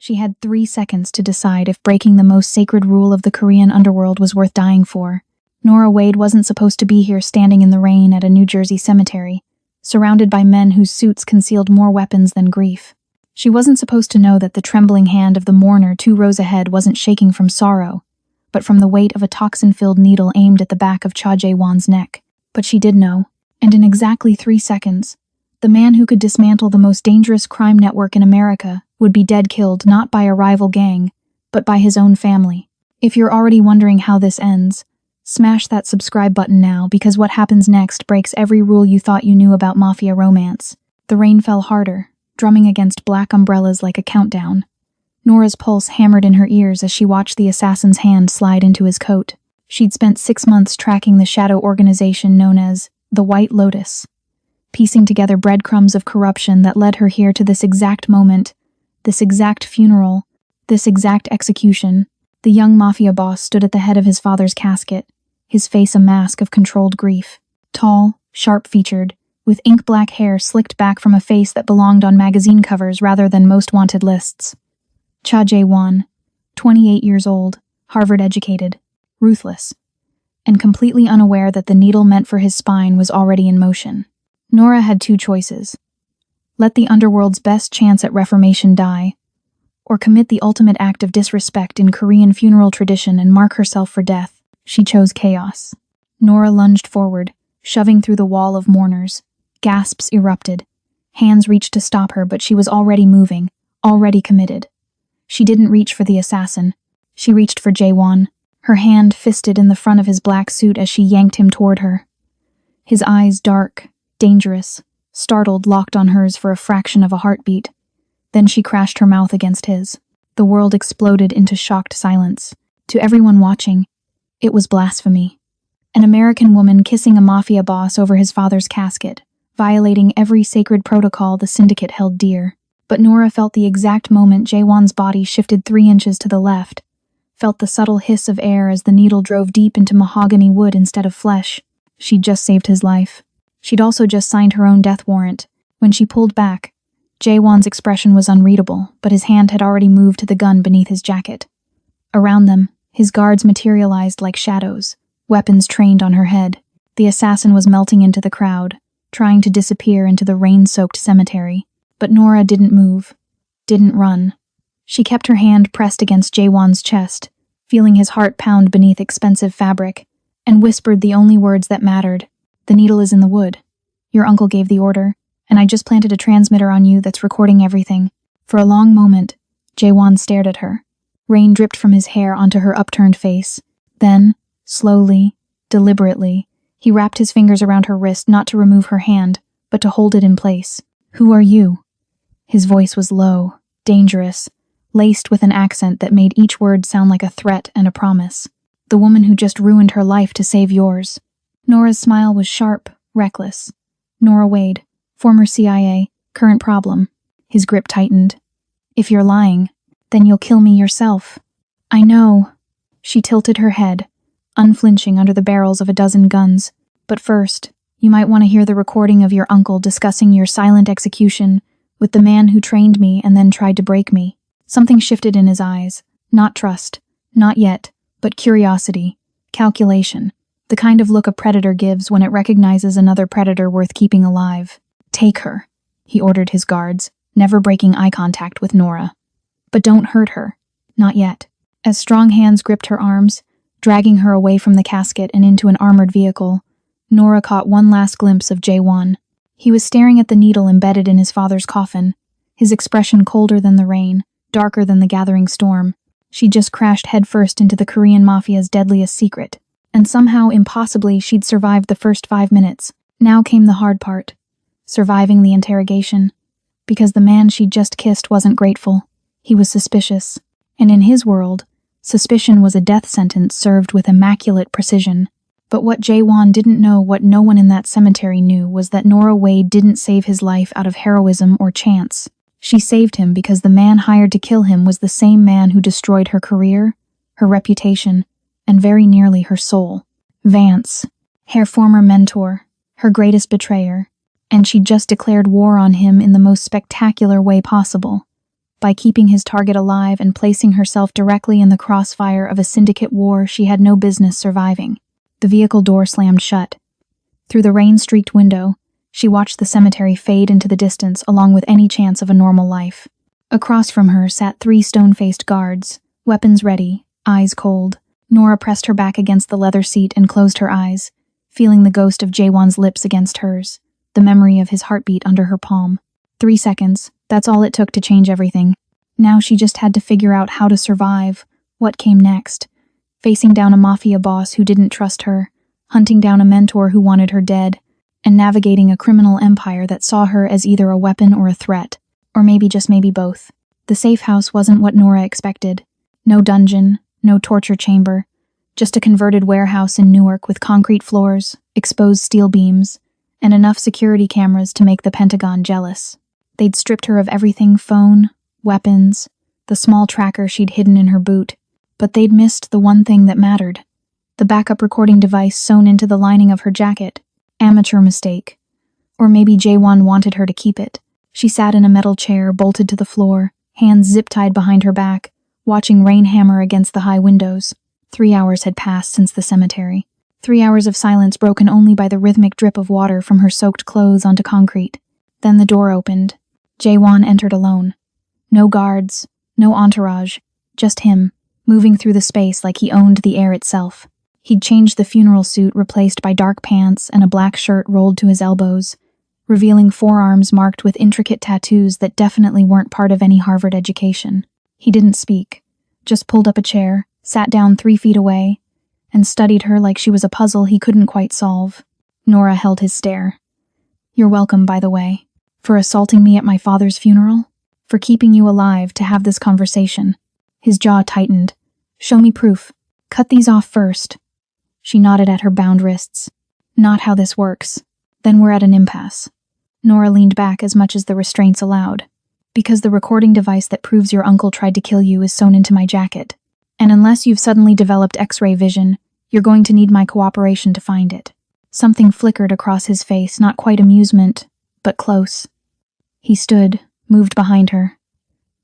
She had 3 seconds to decide if breaking the most sacred rule of the Korean underworld was worth dying for. Nora Wade wasn't supposed to be here standing in the rain at a New Jersey cemetery, surrounded by men whose suits concealed more weapons than grief. She wasn't supposed to know that the trembling hand of the mourner 2 rows ahead wasn't shaking from sorrow, but from the weight of a toxin-filled needle aimed at the back of Cha Jae-won's neck. But she did know, and in exactly 3 seconds, the man who could dismantle the most dangerous crime network in America would be dead, killed not by a rival gang, but by his own family. If you're already wondering how this ends, smash that subscribe button now, because what happens next breaks every rule you thought you knew about Mafia romance. The rain fell harder, drumming against black umbrellas like a countdown. Nora's pulse hammered in her ears as she watched the assassin's hand slide into his coat. She'd spent 6 months tracking the shadow organization known as the White Lotus, piecing together breadcrumbs of corruption that led her here to this exact moment, this exact funeral, this exact execution. The young mafia boss stood at the head of his father's casket, his face a mask of controlled grief. Tall, sharp-featured, with ink-black hair slicked back from a face that belonged on magazine covers rather than most wanted lists. Cha Jae-won, 28 years old, Harvard-educated, ruthless, and completely unaware that the needle meant for his spine was already in motion. Nora had 2 choices. Let the underworld's best chance at reformation die, or commit the ultimate act of disrespect in Korean funeral tradition and mark herself for death. She chose chaos. Nora lunged forward, shoving through the wall of mourners. Gasps erupted. Hands reached to stop her, but she was already moving, already committed. She didn't reach for the assassin. She reached for Jae-won, her hand fisted in the front of his black suit as she yanked him toward her. His eyes dark, dangerous, startled, locked on hers for a fraction of a heartbeat. Then she crashed her mouth against his. The world exploded into shocked silence. To everyone watching, it was blasphemy. An American woman kissing a mafia boss over his father's casket, violating every sacred protocol the syndicate held dear. But Nora felt the exact moment Jae-won's body shifted 3 inches to the left, felt the subtle hiss of air as the needle drove deep into mahogany wood instead of flesh. She'd just saved his life. She'd also just signed her own death warrant. When she pulled back, Jae-won's expression was unreadable, but his hand had already moved to the gun beneath his jacket. Around them, his guards materialized like shadows, weapons trained on her head. The assassin was melting into the crowd, trying to disappear into the rain-soaked cemetery. But Nora didn't move, didn't run. She kept her hand pressed against Jae-won's chest, feeling his heart pound beneath expensive fabric, and whispered the only words that mattered. "The needle is in the wood. Your uncle gave the order, and I just planted a transmitter on you that's recording everything." For a long moment, Jae-won stared at her. Rain dripped from his hair onto her upturned face. Then, slowly, deliberately, he wrapped his fingers around her wrist, not to remove her hand, but to hold it in place. "Who are you?" His voice was low, dangerous, laced with an accent that made each word sound like a threat and a promise. "The woman who just ruined her life to save yours." Nora's smile was sharp, reckless. "Nora Wade, former CIA, current problem." His grip tightened. "If you're lying, then you'll kill me yourself." "I know." She tilted her head, unflinching under the barrels of a dozen guns. "But first, you might want to hear the recording of your uncle discussing your silent execution with the man who trained me and then tried to break me." Something shifted in his eyes. Not trust, not yet, but curiosity, calculation, the kind of look a predator gives when it recognizes another predator worth keeping alive. "Take her," he ordered his guards, never breaking eye contact with Nora. "But don't hurt her. Not yet." As strong hands gripped her arms, dragging her away from the casket and into an armored vehicle, Nora caught one last glimpse of Jae-won. He was staring at the needle embedded in his father's coffin, his expression colder than the rain, darker than the gathering storm. She'd just crashed headfirst into the Korean Mafia's deadliest secret, and somehow, impossibly, she'd survived the first 5 minutes. Now came the hard part, surviving the interrogation. Because the man she'd just kissed wasn't grateful. He was suspicious, and in his world, suspicion was a death sentence served with immaculate precision. But what Jae-won didn't know, what no one in that cemetery knew, was that Nora Wade didn't save his life out of heroism or chance. She saved him because the man hired to kill him was the same man who destroyed her career, her reputation, and very nearly her soul. Vance, her former mentor, her greatest betrayer, and she'd just declared war on him in the most spectacular way possible. By keeping his target alive and placing herself directly in the crossfire of a syndicate war she had no business surviving. The vehicle door slammed shut. Through the rain-streaked window, she watched the cemetery fade into the distance along with any chance of a normal life. Across from her sat 3 stone-faced guards, weapons ready, eyes cold. Nora pressed her back against the leather seat and closed her eyes, feeling the ghost of Jaewon's lips against hers, the memory of his heartbeat under her palm. 3 seconds, that's all it took to change everything. Now she just had to figure out how to survive. What came next? Facing down a Mafia boss who didn't trust her, hunting down a mentor who wanted her dead, and navigating a criminal empire that saw her as either a weapon or a threat. Or maybe just maybe both. The safe house wasn't what Nora expected. No dungeon, no torture chamber, just a converted warehouse in Newark with concrete floors, exposed steel beams, and enough security cameras to make the Pentagon jealous. They'd stripped her of everything: phone, weapons, the small tracker she'd hidden in her boot, but they'd missed the one thing that mattered. The backup recording device sewn into the lining of her jacket. Amateur mistake. Or maybe Jaewon wanted her to keep it. She sat in a metal chair, bolted to the floor, hands zip-tied behind her back, watching rain hammer against the high windows. 3 hours had passed since the cemetery. 3 hours of silence broken only by the rhythmic drip of water from her soaked clothes onto concrete. Then the door opened. Jaewon entered alone. No guards, no entourage, just him, moving through the space like he owned the air itself. He'd changed the funeral suit, replaced by dark pants and a black shirt rolled to his elbows, revealing forearms marked with intricate tattoos that definitely weren't part of any Harvard education. He didn't speak, just pulled up a chair, sat down 3 feet away, and studied her like she was a puzzle he couldn't quite solve. Nora held his stare. "You're welcome, by the way. For assaulting me at my father's funeral? For keeping you alive to have this conversation." His jaw tightened. "Show me proof. Cut these off first." She nodded at her bound wrists. "Not how this works. Then we're at an impasse." Nora leaned back as much as the restraints allowed. "Because the recording device that proves your uncle tried to kill you is sewn into my jacket. And unless you've suddenly developed X-ray vision, you're going to need my cooperation to find it." Something flickered across his face, not quite amusement, but close. He stood, moved behind her.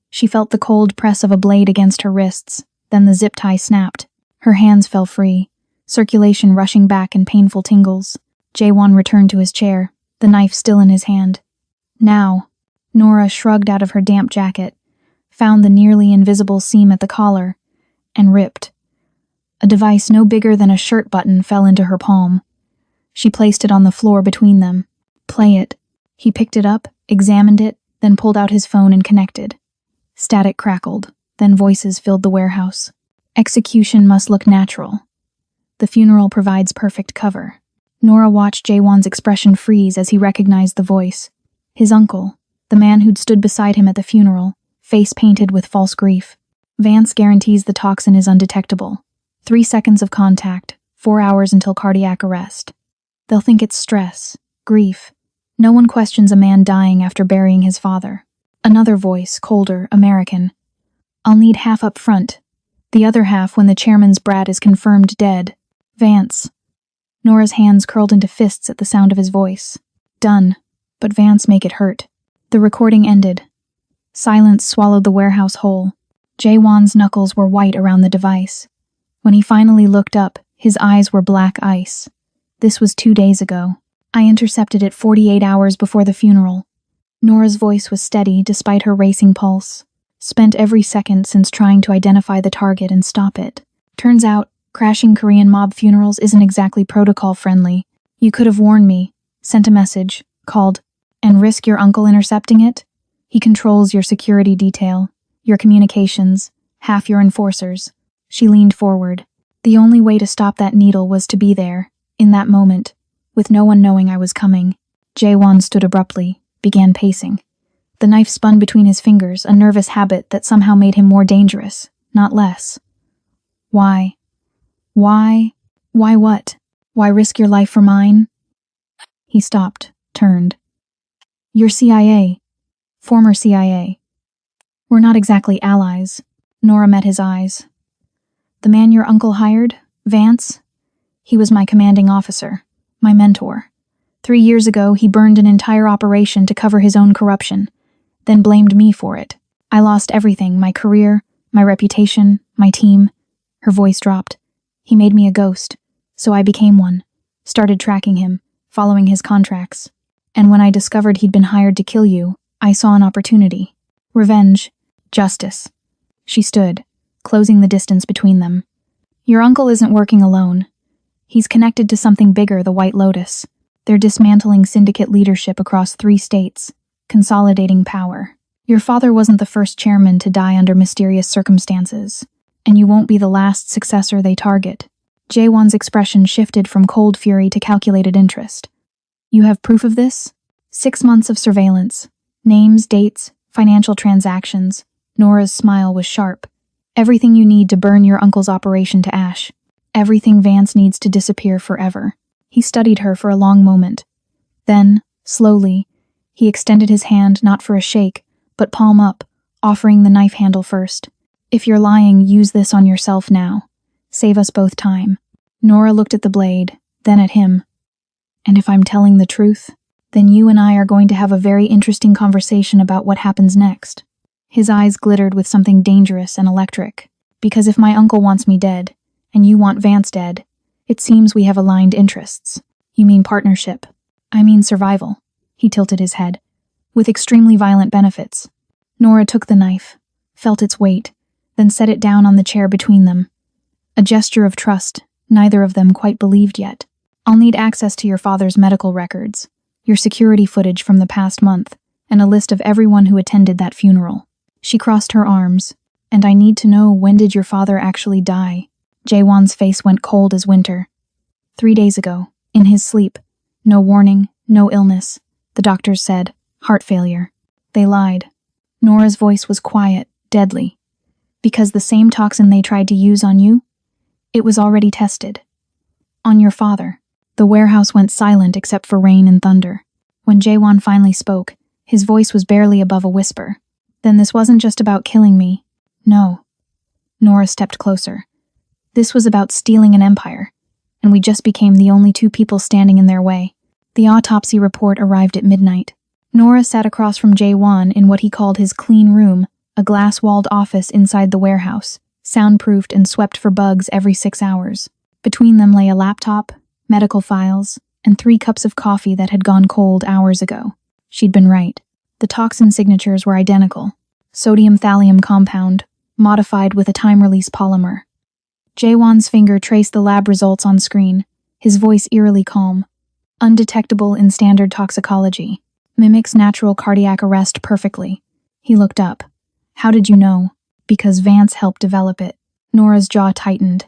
She felt the cold press of a blade against her wrists, then the zip tie snapped. Her hands fell free, circulation rushing back in painful tingles. Jaewon returned to his chair, the knife still in his hand. "Now." Nora shrugged out of her damp jacket, found the nearly invisible seam at the collar, and ripped. A device no bigger than a shirt button fell into her palm. She placed it on the floor between them. "Play it." He picked it up, examined it, then pulled out his phone and connected. Static crackled, then voices filled the warehouse. Execution must look natural. The funeral provides perfect cover. Nora watched Jaewon's expression freeze as he recognized the voice. His uncle, the man who'd stood beside him at the funeral, face painted with false grief. "Vance guarantees the toxin is undetectable. 3 seconds of contact, 4 hours until cardiac arrest. They'll think it's stress, grief. No one questions a man dying after burying his father." Another voice, colder, American. "I'll need half up front. The other half when the chairman's brat is confirmed dead. Vance." Nora's hands curled into fists at the sound of his voice. "Done. But Vance make it hurt." The recording ended. Silence swallowed the warehouse whole. Jaewon's knuckles were white around the device. When he finally looked up, his eyes were black ice. "This was 2 days ago. I intercepted it 48 hours before the funeral." Nora's voice was steady despite her racing pulse. "Spent every second since trying to identify the target and stop it. Turns out, crashing Korean mob funerals isn't exactly protocol-friendly. You could have warned me, sent a message, called, and risk your uncle intercepting it? He controls your security detail, your communications, half your enforcers." She leaned forward. "The only way to stop that needle was to be there, in that moment, with no one knowing I was coming." Jaewon stood abruptly, began pacing. The knife spun between his fingers, a nervous habit that somehow made him more dangerous, not less. "Why? Why? Why what? Why risk your life for mine?" He stopped, turned. "You're CIA. Former CIA. We're not exactly allies." Nora met his eyes. "The man your uncle hired, Vance? He was my commanding officer, my mentor. 3 years ago, he burned an entire operation to cover his own corruption, then blamed me for it. I lost everything, my career, my reputation, my team. Her voice dropped. He made me a ghost, so I became one. Started tracking him, following his contracts. And when I discovered he'd been hired to kill you, I saw an opportunity. Revenge. Justice. She stood, closing the distance between them. Your uncle isn't working alone. He's connected to something bigger, the White Lotus. They're dismantling syndicate leadership across 3 states, consolidating power. Your father wasn't the first chairman to die under mysterious circumstances, and you won't be the last successor they target. Jaewon's expression shifted from cold fury to calculated interest. You have proof of this? 6 months of surveillance. Names, dates, financial transactions. Nora's smile was sharp. Everything you need to burn your uncle's operation to ash. Everything Vance needs to disappear forever. He studied her for a long moment. Then, slowly, he extended his hand not for a shake, but palm up, offering the knife handle first. If you're lying, use this on yourself now. Save us both time. Nora looked at the blade, then at him. And if I'm telling the truth, then you and I are going to have a very interesting conversation about what happens next. His eyes glittered with something dangerous and electric. Because if my uncle wants me dead, and you want Vance dead, it seems we have aligned interests. You mean partnership. I mean survival. He tilted his head. With extremely violent benefits. Nora took the knife, felt its weight, then set it down on the chair between them. A gesture of trust neither of them quite believed yet. I'll need access to your father's medical records, your security footage from the past month, and a list of everyone who attended that funeral. She crossed her arms. And I need to know, when did your father actually die? Jaewon's face went cold as winter. 3 days ago, in his sleep. No warning, no illness. The doctors said, heart failure. They lied. Nora's voice was quiet, deadly. Because the same toxin they tried to use on you? It was already tested. On your father. The warehouse went silent except for rain and thunder. When Jaewon finally spoke, his voice was barely above a whisper. Then this wasn't just about killing me. No. Nora stepped closer. This was about stealing an empire, and we just became the only 2 people standing in their way. The autopsy report arrived at midnight. Nora sat across from Jaewon in what he called his clean room, a glass-walled office inside the warehouse, soundproofed and swept for bugs every 6 hours. Between them lay a laptop, medical files, and 3 cups of coffee that had gone cold hours ago. She'd been right. The toxin signatures were identical. Sodium thallium compound, modified with a time-release polymer. Jaewon's finger traced the lab results on screen, his voice eerily calm. Undetectable in standard toxicology. Mimics natural cardiac arrest perfectly. He looked up. How did you know? Because Vance helped develop it. Nora's jaw tightened.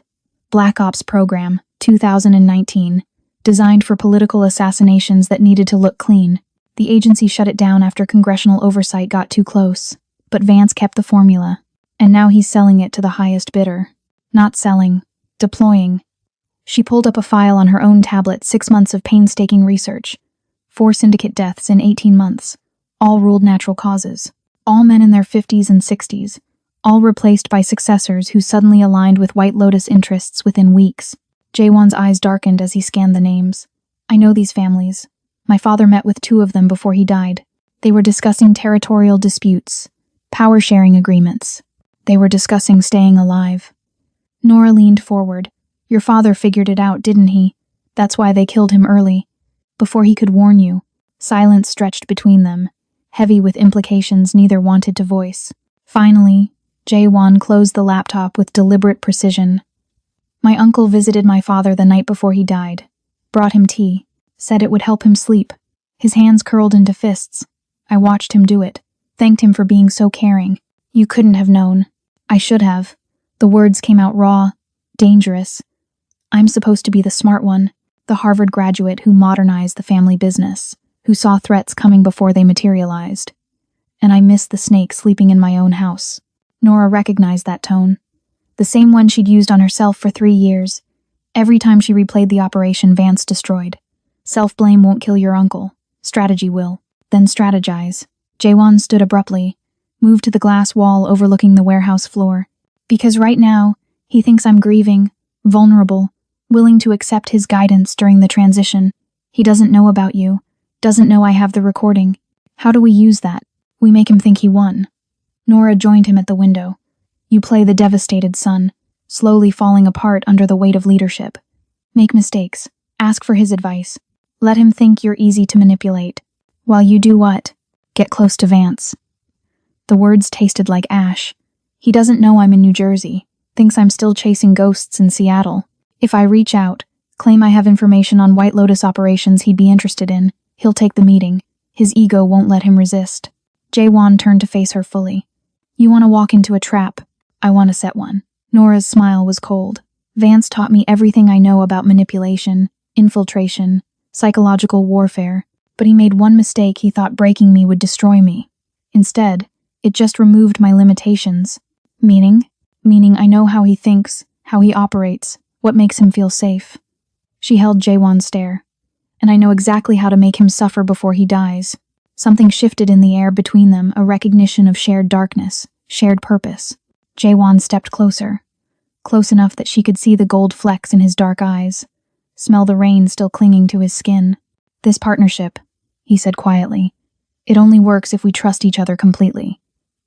Black Ops Program, 2019. Designed for political assassinations that needed to look clean. The agency shut it down after congressional oversight got too close. But Vance kept the formula. And now he's selling it to the highest bidder. Not selling. Deploying. She pulled up a file on her own tablet, 6 months of painstaking research. 4 syndicate deaths in 18 months. All ruled natural causes. All men in their 50s and 60s. All replaced by successors who suddenly aligned with White Lotus interests within weeks. Jaewon's eyes darkened as he scanned the names. I know these families. My father met with 2 of them before he died. They were discussing territorial disputes, power-sharing agreements. They were discussing staying alive. Nora leaned forward. Your father figured it out, didn't he? That's why they killed him early. Before he could warn you. Silence stretched between them, heavy with implications neither wanted to voice. Finally, Jaewon closed the laptop with deliberate precision. My uncle visited my father the night before he died. Brought him tea. Said it would help him sleep. His hands curled into fists. I watched him do it. Thanked him for being so caring. You couldn't have known. I should have. The words came out raw, dangerous. I'm supposed to be the smart one, the Harvard graduate who modernized the family business, who saw threats coming before they materialized. And I missed the snake sleeping in my own house. Nora recognized that tone. The same one she'd used on herself for 3 years. Every time she replayed the operation Vance destroyed. Self-blame won't kill your uncle. Strategy will. Then strategize. Jaewon stood abruptly, moved to the glass wall overlooking the warehouse floor. Because right now, he thinks I'm grieving, vulnerable, willing to accept his guidance during the transition. He doesn't know about you, doesn't know I have the recording. How do we use that? We make him think he won. Nora joined him at the window. You play the devastated son, slowly falling apart under the weight of leadership. Make mistakes. Ask for his advice. Let him think you're easy to manipulate. While you do what? Get close to Vance. The words tasted like ash. He doesn't know I'm in New Jersey. Thinks I'm still chasing ghosts in Seattle. If I reach out, claim I have information on White Lotus operations he'd be interested in, he'll take the meeting. His ego won't let him resist. Jaewon turned to face her fully. You want to walk into a trap. I want to set one. Nora's smile was cold. Vance taught me everything I know about manipulation, infiltration, psychological warfare, but he made one mistake. He thought breaking me would destroy me. Instead, it just removed my limitations. Meaning I know how he thinks, how he operates, what makes him feel safe. She held Jaewon's stare. And I know exactly how to make him suffer before he dies. Something shifted in the air between them, a recognition of shared darkness, shared purpose. Jaewon stepped closer, close enough that she could see the gold flecks in his dark eyes, smell the rain still clinging to his skin. This partnership, he said quietly, it only works if we trust each other completely.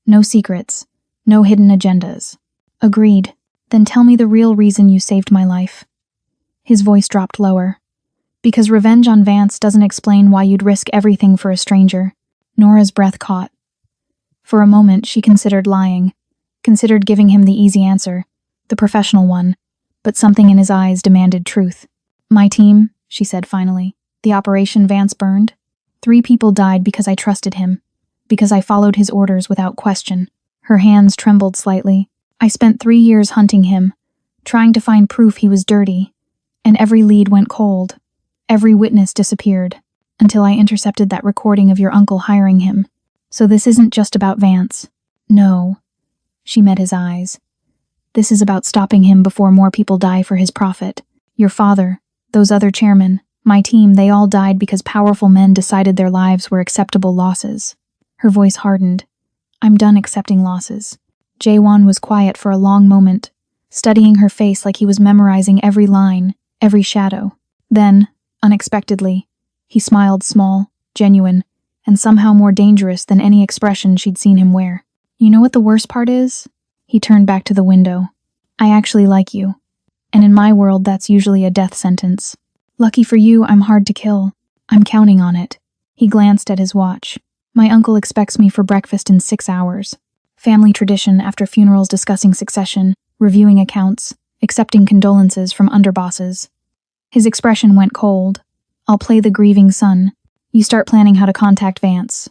No secrets, no hidden agendas. Agreed. Then tell me the real reason you saved my life. His voice dropped lower. Because revenge on Vance doesn't explain why you'd risk everything for a stranger. Nora's breath caught. For a moment, she considered lying, considered giving him the easy answer, the professional one, but something in his eyes demanded truth. My team, she said finally, the operation Vance burned. 3 people died because I trusted him, because I followed his orders without question. Her hands trembled slightly. I spent 3 years hunting him, trying to find proof he was dirty, and every lead went cold. Every witness disappeared, until I intercepted that recording of your uncle hiring him. So this isn't just about Vance. No. She met his eyes. This is about stopping him before more people die for his profit. Your father, those other chairmen, my team, they all died because powerful men decided their lives were acceptable losses. Her voice hardened. I'm done accepting losses. Jaewon was quiet for a long moment, studying her face like he was memorizing every line, every shadow. Then, unexpectedly, he smiled small, genuine, and somehow more dangerous than any expression she'd seen him wear. You know what the worst part is? He turned back to the window. I actually like you. And in my world, that's usually a death sentence. Lucky for you, I'm hard to kill. I'm counting on it. He glanced at his watch. My uncle expects me for breakfast in 6 hours. Family tradition after funerals, discussing succession, reviewing accounts, accepting condolences from underbosses. His expression went cold. I'll play the grieving son. You start planning how to contact Vance.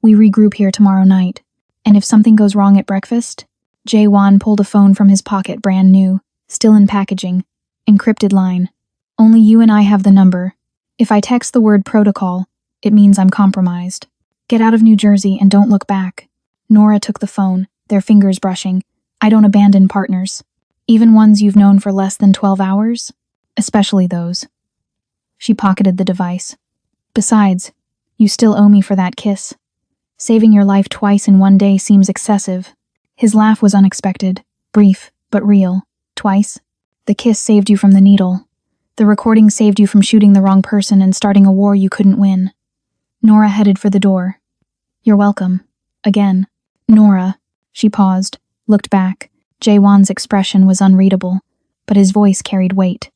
We regroup here tomorrow night. And if something goes wrong at breakfast? Jaewon pulled a phone from his pocket, brand new, still in packaging. Encrypted line. Only you and I have the number. If I text the word protocol, it means I'm compromised. Get out of New Jersey and don't look back. Nora took the phone, their fingers brushing. I don't abandon partners. Even ones you've known for less than 12 hours? Especially those. She pocketed the device. Besides, you still owe me for that kiss. Saving your life twice in one day seems excessive. His laugh was unexpected, brief, but real. Twice? The kiss saved you from the needle. The recording saved you from shooting the wrong person and starting a war you couldn't win. Nora headed for the door. You're welcome. Again. Nora. She paused, looked back. Jaewon's expression was unreadable, but his voice carried weight.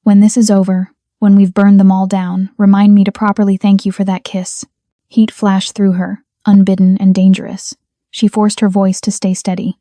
When this is over, when we've burned them all down, remind me to properly thank you for that kiss. Heat flashed through her, unbidden and dangerous. She forced her voice to stay steady.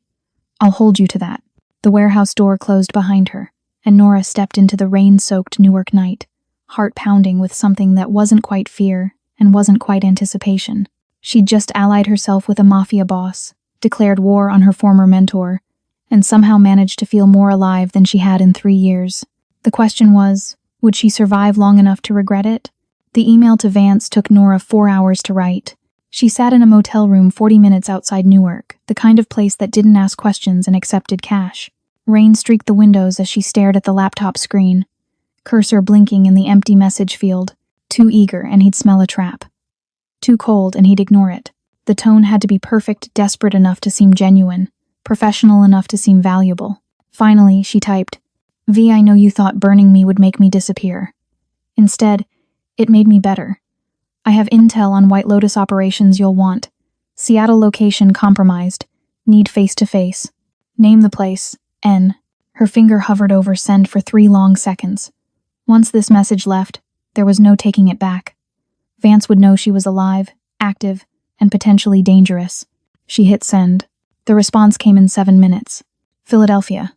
I'll hold you to that. The warehouse door closed behind her, and Nora stepped into the rain-soaked Newark night, heart pounding with something that wasn't quite fear and wasn't quite anticipation. She'd just allied herself with a Mafia boss, declared war on her former mentor, and somehow managed to feel more alive than she had in 3 years. The question was, would she survive long enough to regret it? The email to Vance took Nora 4 hours to write. She sat in a motel room 40 minutes outside Newark, the kind of place that didn't ask questions and accepted cash. Rain streaked the windows as she stared at the laptop screen, cursor blinking in the empty message field. Too eager and he'd smell a trap. Too cold and he'd ignore it. The tone had to be perfect, desperate enough to seem genuine, professional enough to seem valuable. Finally, she typed, V, I know you thought burning me would make me disappear. Instead, it made me better. I have intel on White Lotus operations you'll want. Seattle location compromised. Need face-to-face. Name the place. N. Her finger hovered over send for 3 long seconds. Once this message left, there was no taking it back. Vance would know she was alive, active, and potentially dangerous. She hit send. The response came in 7 minutes. Philadelphia.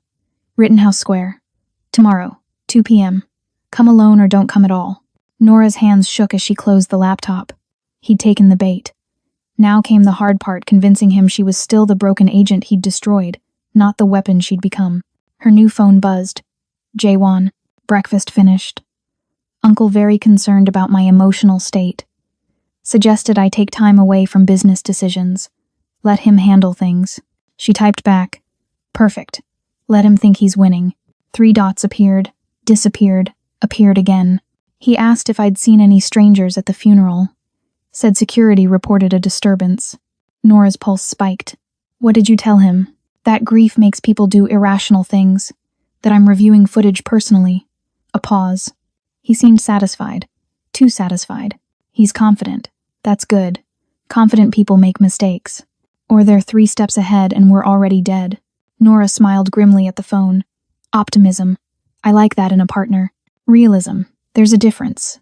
Rittenhouse Square. Tomorrow, 2 p.m. Come alone or don't come at all. Nora's hands shook as she closed the laptop. He'd taken the bait. Now came the hard part, convincing him she was still the broken agent he'd destroyed, not the weapon she'd become. Her new phone buzzed. J1. Breakfast finished. Uncle very concerned about my emotional state. Suggested I take time away from business decisions. Let him handle things. She typed back. Perfect. Let him think he's winning. 3 dots appeared, disappeared, appeared again. He asked if I'd seen any strangers at the funeral. Said security reported a disturbance. Nora's pulse spiked. What did you tell him? That grief makes people do irrational things. That I'm reviewing footage personally. A pause. He seemed satisfied. Too satisfied. He's confident. That's good. Confident people make mistakes. Or they're 3 steps ahead and we're already dead. Nora smiled grimly at the phone. Optimism. I like that in a partner. Realism. There's a difference.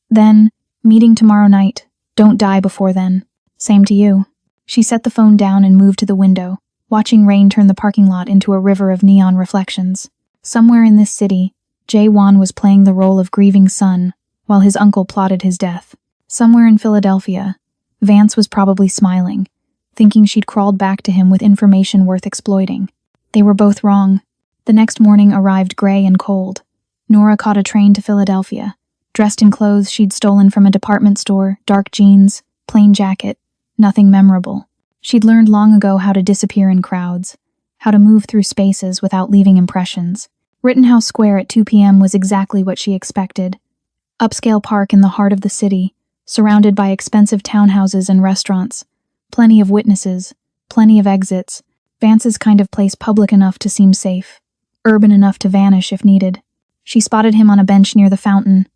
Then, meeting tomorrow night. Don't die before then. Same to you. She set the phone down and moved to the window, watching rain turn the parking lot into a river of neon reflections. Somewhere in this city, J1 was playing the role of grieving son, while his uncle plotted his death. Somewhere in Philadelphia, Vance was probably smiling, thinking she'd crawled back to him with information worth exploiting. They were both wrong. The next morning arrived gray and cold. Nora caught a train to Philadelphia, dressed in clothes she'd stolen from a department store, dark jeans, plain jacket, nothing memorable. She'd learned long ago how to disappear in crowds, how to move through spaces without leaving impressions. Rittenhouse Square at 2 p.m. was exactly what she expected. Upscale park in the heart of the city, surrounded by expensive townhouses and restaurants. Plenty of witnesses, plenty of exits. Vance's kind of place, public enough to seem safe, urban enough to vanish if needed. She spotted him on a bench near the fountain.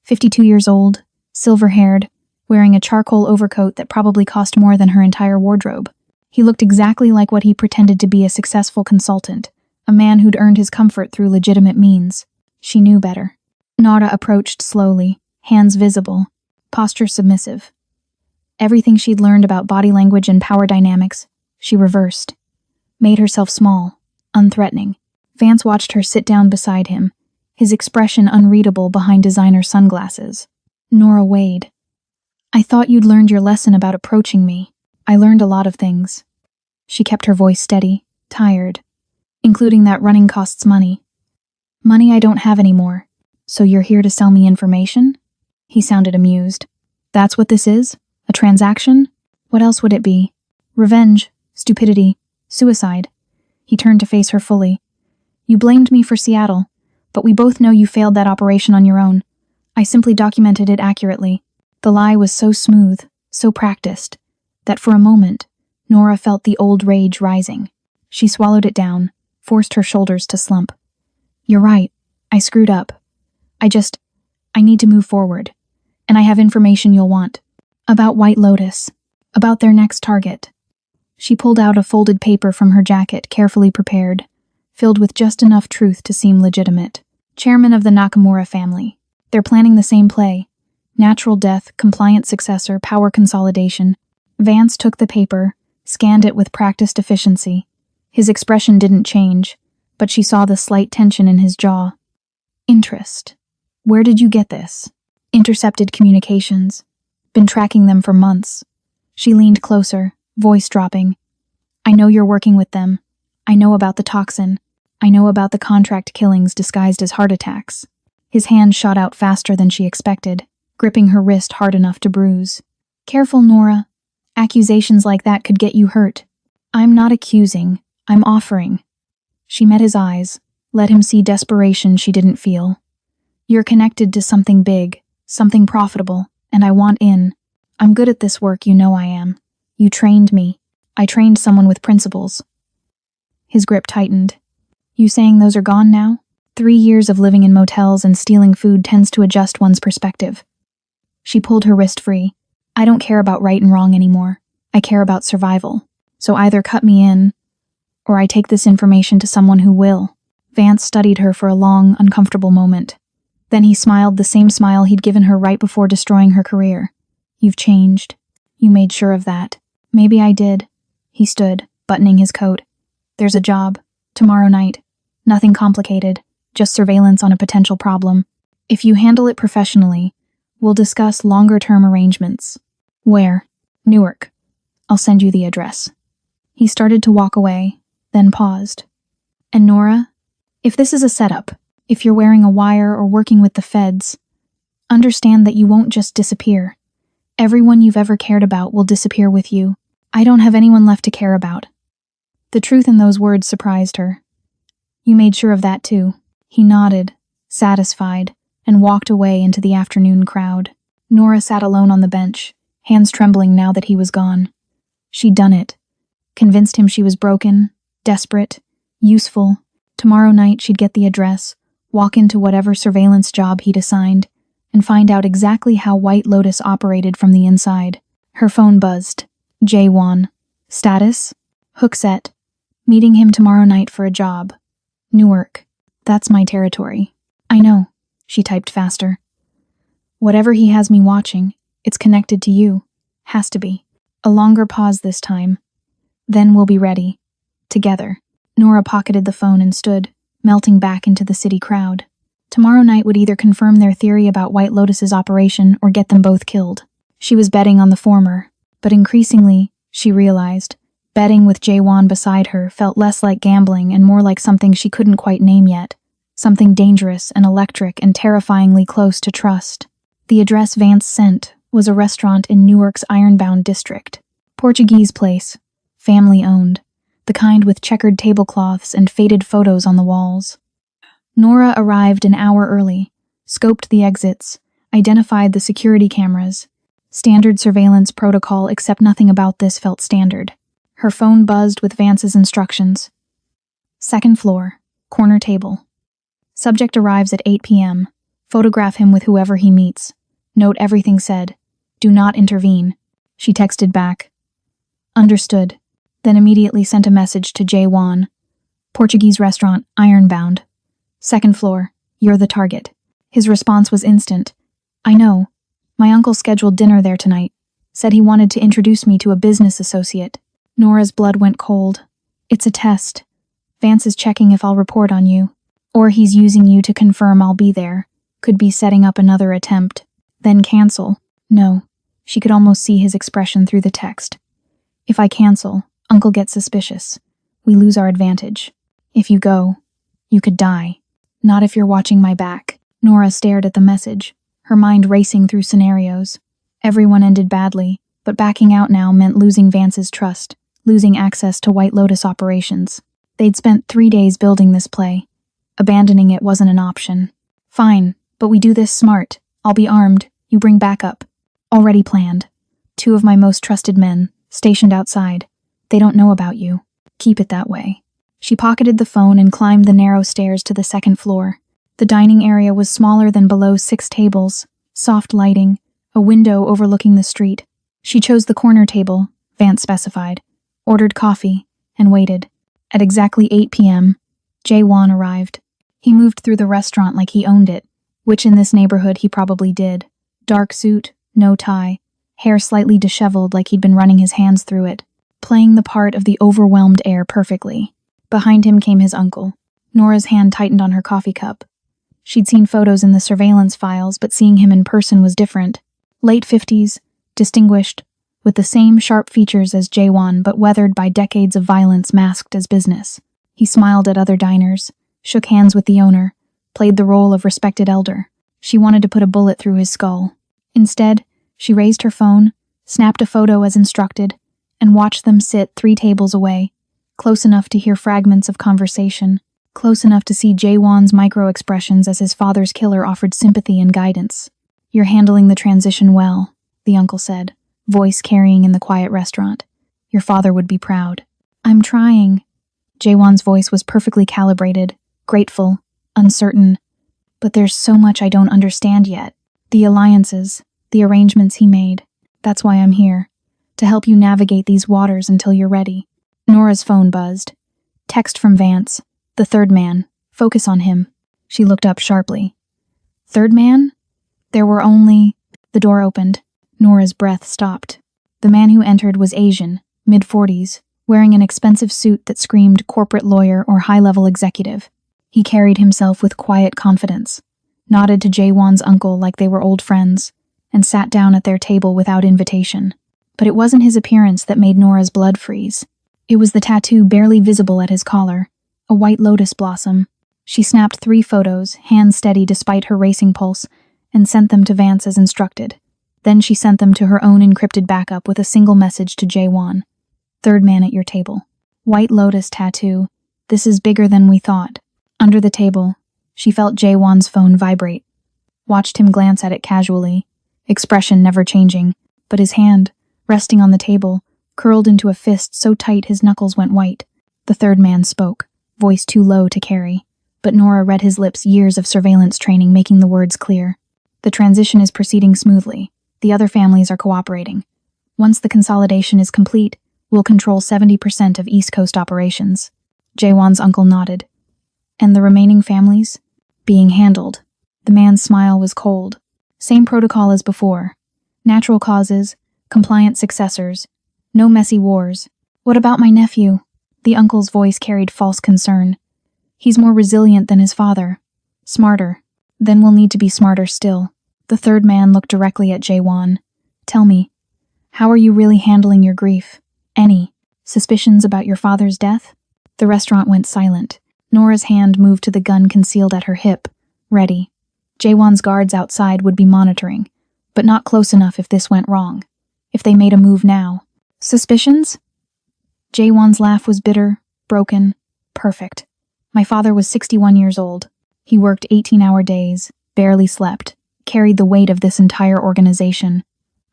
52 years old, silver-haired, wearing a charcoal overcoat that probably cost more than her entire wardrobe. He looked exactly like what he pretended to be, a successful consultant, a man who'd earned his comfort through legitimate means. She knew better. Nora approached slowly, hands visible, posture submissive. Everything she'd learned about body language and power dynamics, she reversed. Made herself small, unthreatening. Vance watched her sit down beside him, his expression unreadable behind designer sunglasses. Nora weighed. I thought you'd learned your lesson about approaching me. I learned a lot of things. She kept her voice steady, tired, including that running costs money. Money I don't have anymore. So you're here to sell me information? He sounded amused. That's what this is? A transaction? What else would it be? Revenge, stupidity, suicide. He turned to face her fully. You blamed me for Seattle, but we both know you failed that operation on your own. I simply documented it accurately. The lie was so smooth, so practiced, that for a moment, Nora felt the old rage rising. She swallowed it down, forced her shoulders to slump. You're right. I screwed up. I need to move forward. And I have information you'll want. About White Lotus. About their next target. She pulled out a folded paper from her jacket, carefully prepared, filled with just enough truth to seem legitimate. Chairman of the Nakamura family. They're planning the same play. Natural death, compliant successor, power consolidation. Vance took the paper, scanned it with practiced efficiency. His expression didn't change, but she saw the slight tension in his jaw. Interest. Where did you get this? Intercepted communications. Been tracking them for months. She leaned closer, voice dropping. I know you're working with them. I know about the toxin. I know about the contract killings disguised as heart attacks. His hand shot out faster than she expected, gripping her wrist hard enough to bruise. Careful, Nora. Accusations like that could get you hurt. I'm not accusing. I'm offering. She met his eyes, let him see desperation she didn't feel. You're connected to something big, something profitable, and I want in. I'm good at this work, you know I am. You trained me. I trained someone with principles. His grip tightened. You saying those are gone now? 3 years of living in motels and stealing food tends to adjust one's perspective. She pulled her wrist free. I don't care about right and wrong anymore. I care about survival. So either cut me in, or I take this information to someone who will. Vance studied her for a long, uncomfortable moment. Then he smiled the same smile he'd given her right before destroying her career. You've changed. You made sure of that. Maybe I did. He stood, buttoning his coat. There's a job. Tomorrow night. Nothing complicated. Just surveillance on a potential problem. If you handle it professionally, we'll discuss longer-term arrangements. Where? Newark. I'll send you the address. He started to walk away, then paused. And Nora, if this is a setup, if you're wearing a wire or working with the feds, understand that you won't just disappear. Everyone you've ever cared about will disappear with you. I don't have anyone left to care about. The truth in those words surprised her. You made sure of that too. He nodded, satisfied, and walked away into the afternoon crowd. Nora sat alone on the bench, hands trembling now that he was gone. She'd done it. Convinced him she was broken, desperate, useful. Tomorrow night she'd get the address, walk into whatever surveillance job he'd assigned, and find out exactly how White Lotus operated from the inside. Her phone buzzed. J1. Status? Hook set. Meeting him tomorrow night for a job. Newark. That's my territory. I know. She typed faster. Whatever he has me watching, it's connected to you. Has to be. A longer pause this time. Then we'll be ready. Together. Nora pocketed the phone and stood, melting back into the city crowd. Tomorrow night would either confirm their theory about White Lotus's operation or get them both killed. She was betting on the former, but increasingly, she realized, betting with Jaewon beside her felt less like gambling and more like something she couldn't quite name yet. Something dangerous and electric and terrifyingly close to trust. The address Vance sent was a restaurant in Newark's Ironbound district. Portuguese place, family-owned, the kind with checkered tablecloths and faded photos on the walls. Nora arrived an hour early, scoped the exits, identified the security cameras. Standard surveillance protocol, except nothing about this felt standard. Her phone buzzed with Vance's instructions. Second floor, corner table. Subject arrives at 8 p.m. Photograph him with whoever he meets. Note everything said. Do not intervene. She texted back. Understood. Then immediately sent a message to Jaewon. Portuguese restaurant, Ironbound. Second floor, you're the target. His response was instant. I know. My uncle scheduled dinner there tonight. Said he wanted to introduce me to a business associate. Nora's blood went cold. It's a test. Vance is checking if I'll report on you. Or he's using you to confirm I'll be there. Could be setting up another attempt. Then cancel. No. She could almost see his expression through the text. If I cancel, Uncle gets suspicious. We lose our advantage. If you go, you could die. Not if you're watching my back. Nora stared at the message, her mind racing through scenarios. Everyone ended badly, but backing out now meant losing Vance's trust, losing access to White Lotus operations. They'd spent 3 days building this play. Abandoning it wasn't an option. Fine, but we do this smart. I'll be armed. You bring backup. Already planned. 2 of my most trusted men, stationed outside. They don't know about you. Keep it that way. She pocketed the phone and climbed the narrow stairs to the second floor. The dining area was smaller than below 6 tables, soft lighting, a window overlooking the street. She chose the corner table, Vance specified, ordered coffee, and waited. At exactly 8 p.m., Jaewon arrived. He moved through the restaurant like he owned it, which in this neighborhood he probably did. Dark suit, no tie, hair slightly disheveled like he'd been running his hands through it, playing the part of the overwhelmed heir perfectly. Behind him came his uncle. Nora's hand tightened on her coffee cup. She'd seen photos in the surveillance files, but seeing him in person was different. Late 50s, distinguished, with the same sharp features as Jaewon but weathered by decades of violence masked as business. He smiled at other diners, shook hands with the owner, played the role of respected elder. She wanted to put a bullet through his skull. Instead, she raised her phone, snapped a photo as instructed, and watched them sit 3 tables away, close enough to hear fragments of conversation, close enough to see Jaewon's micro-expressions as his father's killer offered sympathy and guidance. You're handling the transition well, the uncle said, voice carrying in the quiet restaurant. Your father would be proud. I'm trying. Jaewon's voice was perfectly calibrated, grateful, uncertain. But there's so much I don't understand yet. The alliances, the arrangements he made. That's why I'm here. to help you navigate these waters until you're ready. Nora's phone buzzed. Text from Vance. The third man. Focus on him. She looked up sharply. Third man? There were only... The door opened. Nora's breath stopped. The man who entered was Asian, mid-40s, wearing an expensive suit that screamed corporate lawyer or high-level executive. He carried himself with quiet confidence, nodded to Jaewon's uncle like they were old friends, and sat down at their table without invitation. But it wasn't his appearance that made Nora's blood freeze. It was the tattoo barely visible at his collar, a white lotus blossom. She snapped 3 photos, hands steady despite her racing pulse, and sent them to Vance as instructed. Then she sent them to her own encrypted backup with a single message to Jaewon. Third man at your table. White lotus tattoo. This is bigger than we thought. Under the table, she felt Jaewon's phone vibrate. Watched him glance at it casually, expression never changing, but his hand, resting on the table, curled into a fist so tight his knuckles went white. The third man spoke, voice too low to carry, but Nora read his lips, years of surveillance training making the words clear. The transition is proceeding smoothly. The other families are cooperating. Once the consolidation is complete, we'll control 70% of East Coast operations. Jaewon's uncle nodded. And the remaining families? Being handled. The man's smile was cold. Same protocol as before. Natural causes, compliant successors, no messy wars. What about my nephew? The uncle's voice carried false concern. He's more resilient than his father. Smarter. Then we'll need to be smarter still. The third man looked directly at Jaewon. Tell me, how are you really handling your grief? Any suspicions about your father's death? The restaurant went silent. Nora's hand moved to the gun concealed at her hip, ready. Jaewon's guards outside would be monitoring, but not close enough if this went wrong. If they made a move now. Suspicions? Jaewon's laugh was bitter, broken, perfect. My father was 61 years old. He worked 18-hour days, barely slept, carried the weight of this entire organization.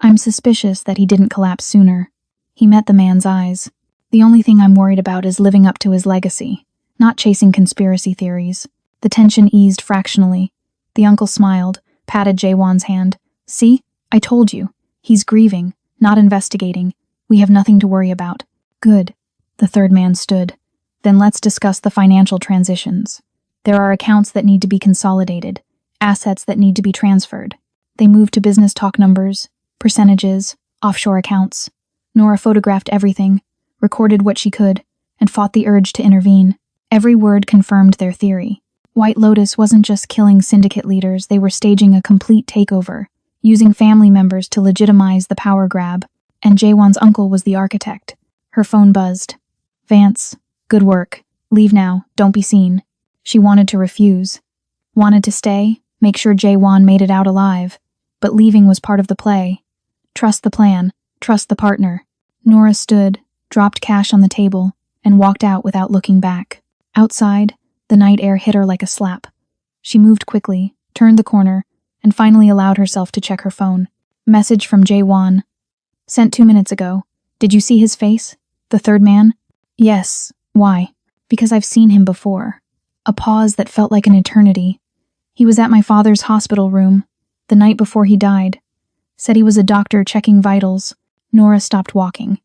I'm suspicious that he didn't collapse sooner. He met the man's eyes. The only thing I'm worried about is living up to his legacy, not chasing conspiracy theories. The tension eased fractionally. The uncle smiled, patted Jaewon's hand. See? I told you. He's grieving, not investigating. We have nothing to worry about. Good. The third man stood. Then let's discuss the financial transitions. There are accounts that need to be consolidated, assets that need to be transferred. They moved to business talk numbers, percentages, offshore accounts. Nora photographed everything, recorded what she could, and fought the urge to intervene. Every word confirmed their theory. White Lotus wasn't just killing syndicate leaders, they were staging a complete takeover, using family members to legitimize the power grab, and Jaewon's uncle was the architect. Her phone buzzed. Vance, good work. Leave now, don't be seen. She wanted to refuse. Wanted to stay, make sure Jaewon made it out alive. But leaving was part of the play. Trust the plan, trust the partner. Nora stood, dropped cash on the table, and walked out without looking back. Outside, the night air hit her like a slap. She moved quickly, turned the corner, and finally allowed herself to check her phone. Message from Jaewon. Sent 2 minutes ago. Did you see his face? The third man? Yes. Why? Because I've seen him before. A pause that felt like an eternity. He was at my father's hospital room, the night before he died. Said he was a doctor checking vitals. Nora stopped walking.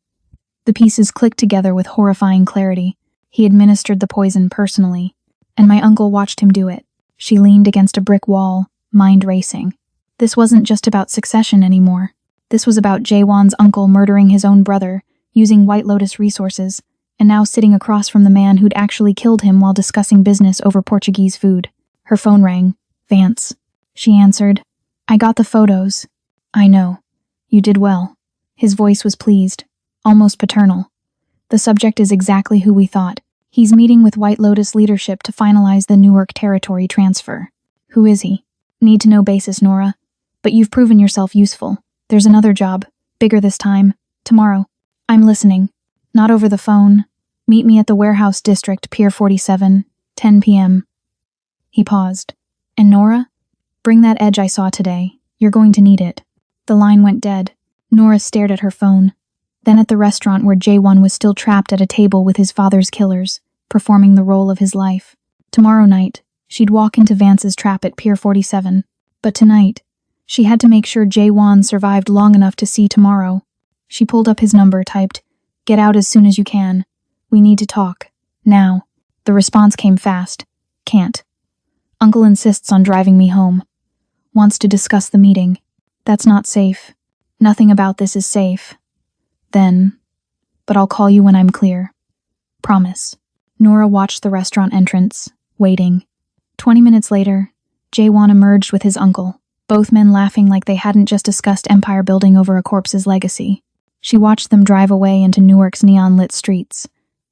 The pieces clicked together with horrifying clarity. He administered the poison personally, and my uncle watched him do it. She leaned against a brick wall, mind racing. This wasn't just about succession anymore. This was about Jaewon's uncle murdering his own brother, using White Lotus resources, and now sitting across from the man who'd actually killed him while discussing business over Portuguese food. Her phone rang. Vance. She answered. I got the photos. I know. You did well. His voice was pleased, almost paternal. The subject is exactly who we thought. He's meeting with White Lotus leadership to finalize the Newark territory transfer. Who is he? Need to know basis, Nora. But you've proven yourself useful. There's another job, bigger this time, tomorrow. I'm listening. Not over the phone. Meet me at the Warehouse District, Pier 47, 10 p.m. He paused. And Nora? Bring that edge I saw today. You're going to need it. The line went dead. Nora stared at her phone. Then at the restaurant where Jaewon was still trapped at a table with his father's killers, performing the role of his life. Tomorrow night, she'd walk into Vance's trap at Pier 47. But tonight, she had to make sure Jaewon survived long enough to see tomorrow. She pulled up his number, typed, "Get out as soon as you can. We need to talk. Now." The response came fast. "Can't. Uncle insists on driving me home. Wants to discuss the meeting. That's not safe. Nothing about this is safe. Then, but I'll call you when I'm clear. Promise." Nora watched the restaurant entrance, waiting. 20 minutes later, Jaewon emerged with his uncle, both men laughing like they hadn't just discussed empire building over a corpse's legacy. She watched them drive away into Newark's neon-lit streets,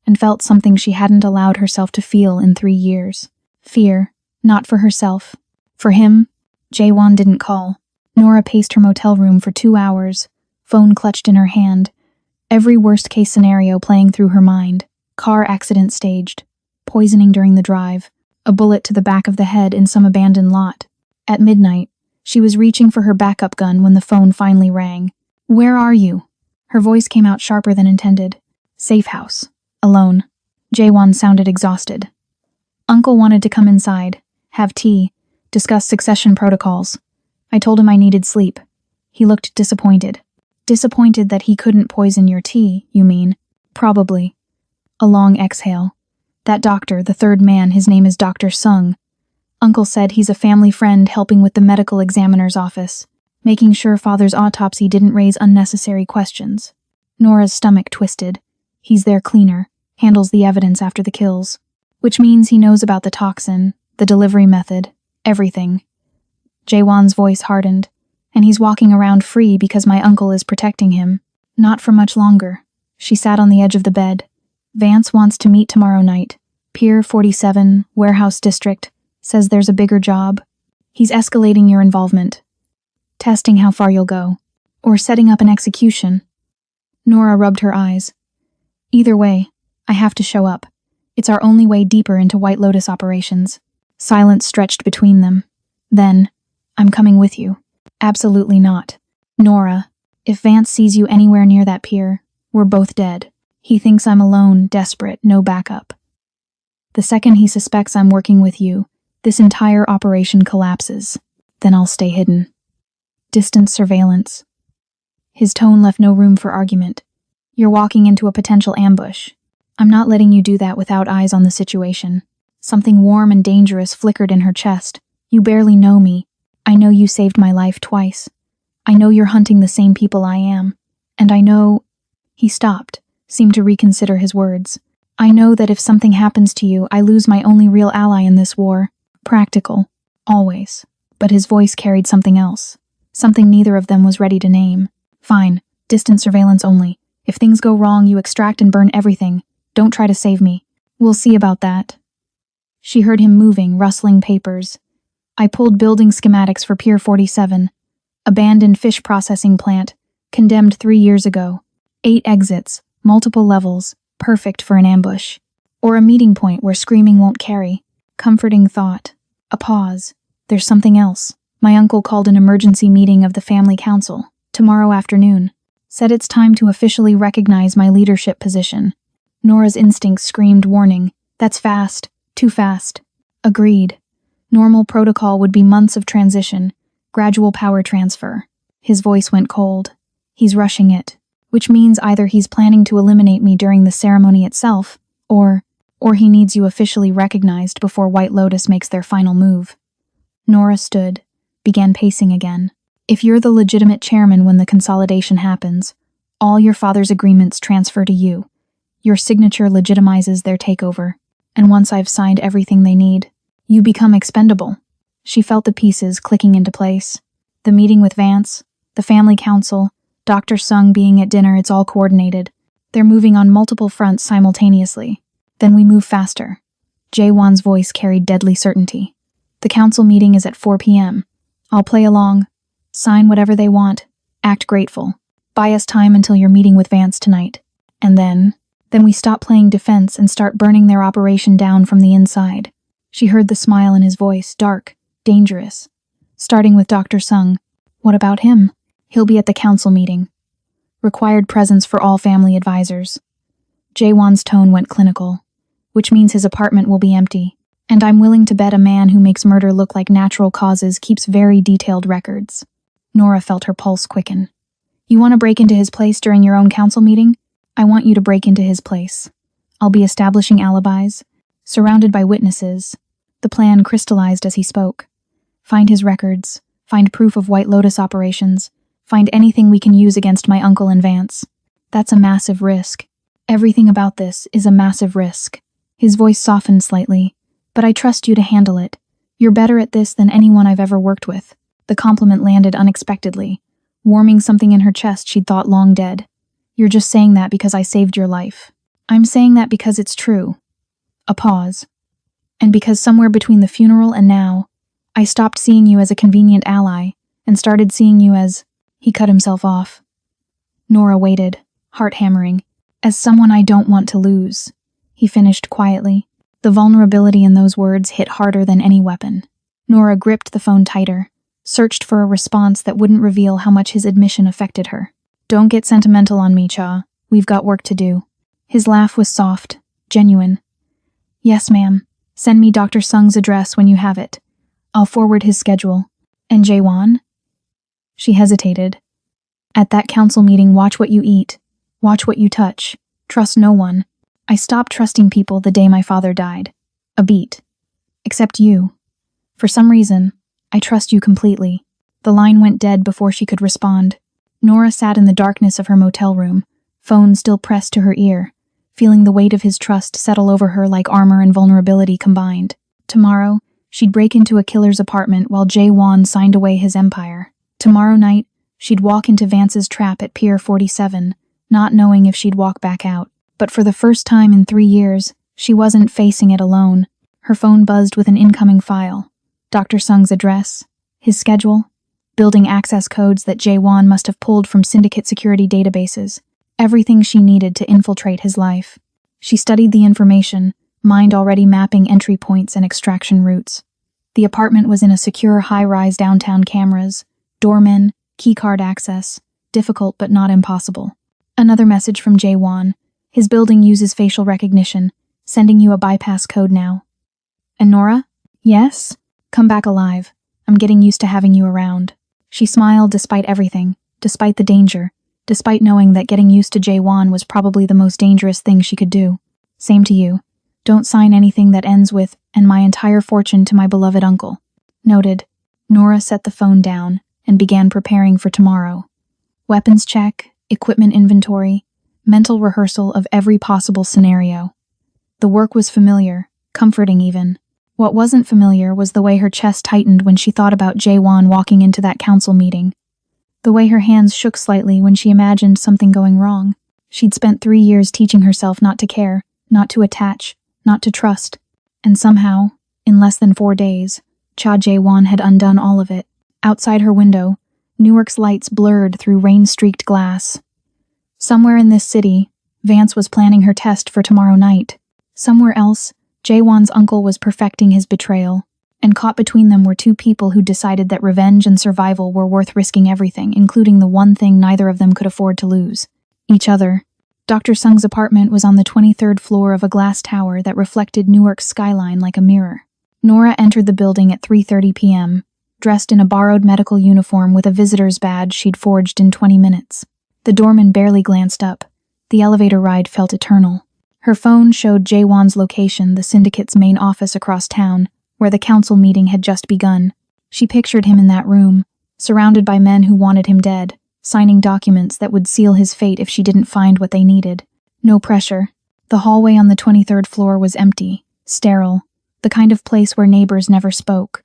and felt something she hadn't allowed herself to feel in 3 years. Fear, not for herself. For him, Jaewon didn't call. Nora paced her motel room for 2 hours, phone clutched in her hand, every worst-case scenario playing through her mind. Car accident staged, poisoning during the drive, a bullet to the back of the head in some abandoned lot. At midnight, she was reaching for her backup gun when the phone finally rang. "Where are you?" Her voice came out sharper than intended. "Safe house. Alone." Jaewon sounded exhausted. "Uncle wanted to come inside, have tea, discuss succession protocols. I told him I needed sleep." He looked disappointed. "Disappointed that he couldn't poison your tea, you mean?" "Probably." A long exhale. "That doctor, the third man, his name is Dr. Sung. Uncle said he's a family friend helping with the medical examiner's office, making sure father's autopsy didn't raise unnecessary questions." Nora's stomach twisted. "He's their cleaner, handles the evidence after the kills. Which means he knows about the toxin, the delivery method, everything." Jaewon's voice hardened. "And he's walking around free because my uncle is protecting him." "Not for much longer." She sat on the edge of the bed. "Vance wants to meet tomorrow night. Pier 47, Warehouse District, says there's a bigger job. He's escalating your involvement. Testing how far you'll go. Or setting up an execution." Nora rubbed her eyes. "Either way, I have to show up. It's our only way deeper into White Lotus operations." Silence stretched between them. Then, "I'm coming with you." "Absolutely not. Nora, if Vance sees you anywhere near that pier, we're both dead. He thinks I'm alone, desperate, no backup. The second he suspects I'm working with you, this entire operation collapses. Then I'll stay hidden." Distant surveillance. His tone left no room for argument. "You're walking into a potential ambush. I'm not letting you do that without eyes on the situation." Something warm and dangerous flickered in her chest. "You barely know me. I know you saved my life twice. I know you're hunting the same people I am. And I know—" He stopped, seemed to reconsider his words. "I know that if something happens to you, I lose my only real ally in this war. Practical. Always." But his voice carried something else. Something neither of them was ready to name. "Fine. Distant surveillance only. If things go wrong, you extract and burn everything. Don't try to save me. We'll see about that." She heard him moving, rustling papers. "I pulled building schematics for Pier 47. Abandoned fish processing plant. Condemned 3 years ago. 8 exits. Multiple levels. Perfect for an ambush. Or a meeting point where screaming won't carry." Comforting thought. A pause. "There's something else. My uncle called an emergency meeting of the family council. Tomorrow afternoon. Said it's time to officially recognize my leadership position." Nora's instincts screamed warning. "That's fast. Too fast." Agreed. Normal protocol would be months of transition, gradual power transfer. His voice went cold. "He's rushing it. Which means either he's planning to eliminate me during the ceremony itself, or he needs you officially recognized before White Lotus makes their final move." Nora stood, began pacing again. "If you're the legitimate chairman when the consolidation happens, all your father's agreements transfer to you. Your signature legitimizes their takeover, and once I've signed everything they need, you become expendable." She felt the pieces clicking into place. The meeting with Vance, the family council, Dr. Sung being at dinner, it's all coordinated. They're moving on multiple fronts simultaneously. Then we move faster. Jaewon's voice carried deadly certainty. "The council meeting is at 4 p.m. I'll play along, sign whatever they want, act grateful. Buy us time until your meeting with Vance tonight. And then we stop playing defense and start burning their operation down from the inside." She heard the smile in his voice, dark, dangerous. "Starting with Dr. Sung. What about him?" "He'll be at the council meeting. Required presence for all family advisors." Jaewon's tone went clinical. "Which means his apartment will be empty. And I'm willing to bet a man who makes murder look like natural causes keeps very detailed records." Nora felt her pulse quicken. You want to break into his place during your own council meeting? I want you to break into his place. I'll be establishing alibis, surrounded by witnesses. The plan crystallized as he spoke. Find his records, find proof of White Lotus operations, find anything we can use against my uncle and Vance. That's a massive risk. Everything about this is a massive risk. His voice softened slightly. But I trust you to handle it. You're better at this than anyone I've ever worked with. The compliment landed unexpectedly, warming something in her chest she'd thought long dead. You're just saying that because I saved your life. I'm saying that because it's true. A pause. And because somewhere between the funeral and now, I stopped seeing you as a convenient ally and started seeing you as... He cut himself off. Nora waited, heart hammering, as someone I don't want to lose. He finished quietly. The vulnerability in those words hit harder than any weapon. Nora gripped the phone tighter, searched for a response that wouldn't reveal how much his admission affected her. Don't get sentimental on me, Cha. We've got work to do. His laugh was soft, genuine. Yes, ma'am. Send me Dr. Sung's address when you have it. I'll forward his schedule. And Jaewon? She hesitated. At that council meeting, watch what you eat. Watch what you touch. Trust no one. I stopped trusting people the day my father died. A beat. Except you. For some reason, I trust you completely. The line went dead before she could respond. Nora sat in the darkness of her motel room, phone still pressed to her ear, feeling the weight of his trust settle over her like armor and vulnerability combined. Tomorrow, she'd break into a killer's apartment while Jaewon signed away his empire. Tomorrow night, she'd walk into Vance's trap at Pier 47, not knowing if she'd walk back out. But for the first time in 3 years, she wasn't facing it alone. Her phone buzzed with an incoming file. Dr. Sung's address, his schedule, building access codes that Jaewon must have pulled from syndicate security databases, everything she needed to infiltrate his life. She studied the information, mind already mapping entry points and extraction routes. The apartment was in a secure high-rise downtown cameras, doormen, keycard access, difficult but not impossible. Another message from Jaewon. His building uses facial recognition, sending you a bypass code now. And Nora? Yes? Come back alive. I'm getting used to having you around. She smiled despite everything, despite the danger, despite knowing that getting used to Jaewon was probably the most dangerous thing she could do. Same to you. Don't sign anything that ends with, and my entire fortune to my beloved uncle. Noted. Nora set the phone down and began preparing for tomorrow. Weapons check, equipment inventory, mental rehearsal of every possible scenario. The work was familiar, comforting even. What wasn't familiar was the way her chest tightened when she thought about Jaewon walking into that council meeting. The way her hands shook slightly when she imagined something going wrong. She'd spent 3 years teaching herself not to care, not to attach, not to trust. And somehow, in less than 4 days, Cha Jaewon had undone all of it. Outside her window, Newark's lights blurred through rain-streaked glass. Somewhere in this city, Vance was planning her test for tomorrow night. Somewhere else, Jaewon's uncle was perfecting his betrayal, and caught between them were 2 people who decided that revenge and survival were worth risking everything, including the one thing neither of them could afford to lose: each other. Dr. Sung's apartment was on the 23rd floor of a glass tower that reflected Newark's skyline like a mirror. Nora entered the building at 3:30 p.m., dressed in a borrowed medical uniform with a visitor's badge she'd forged in 20 minutes. The doorman barely glanced up. The elevator ride felt eternal. Her phone showed Jaewon's location, the syndicate's main office across town, where the council meeting had just begun. She pictured him in that room, surrounded by men who wanted him dead, signing documents that would seal his fate if she didn't find what they needed. No pressure. The hallway on the 23rd floor was empty, sterile, the kind of place where neighbors never spoke.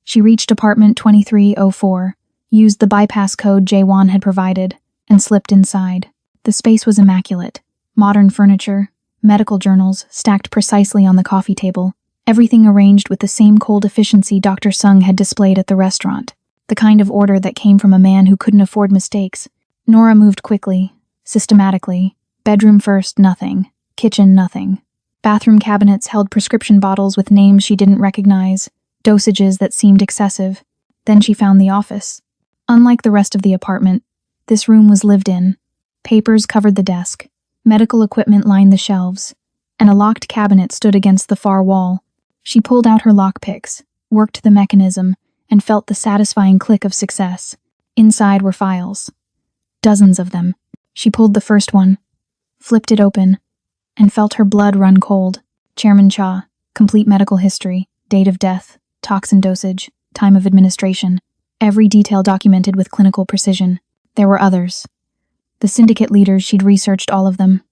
She reached apartment 2304, used the bypass code Jaewon had provided, and slipped inside. The space was immaculate. Modern furniture, medical journals stacked precisely on the coffee table, everything arranged with the same cold efficiency Dr. Sung had displayed at the restaurant, the kind of order that came from a man who couldn't afford mistakes. Nora moved quickly, systematically. Bedroom first, nothing. Kitchen, nothing. Bathroom cabinets held prescription bottles with names she didn't recognize, dosages that seemed excessive. Then she found the office. Unlike the rest of the apartment, this room was lived in. Papers covered the desk, medical equipment lined the shelves, and a locked cabinet stood against the far wall. She pulled out her lockpicks, worked the mechanism, and felt the satisfying click of success. Inside were files. Dozens of them. She pulled the first one, flipped it open, and felt her blood run cold. Chairman Cha, complete medical history, date of death, toxin dosage, time of administration, every detail documented with clinical precision. There were others. The syndicate leaders, she'd researched all of them.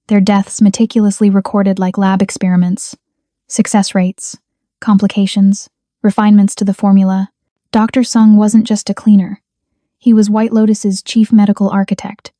Their deaths meticulously recorded like lab experiments. Success rates, complications, refinements to the formula. Dr. Sung wasn't just a cleaner. He was White Lotus's chief medical architect,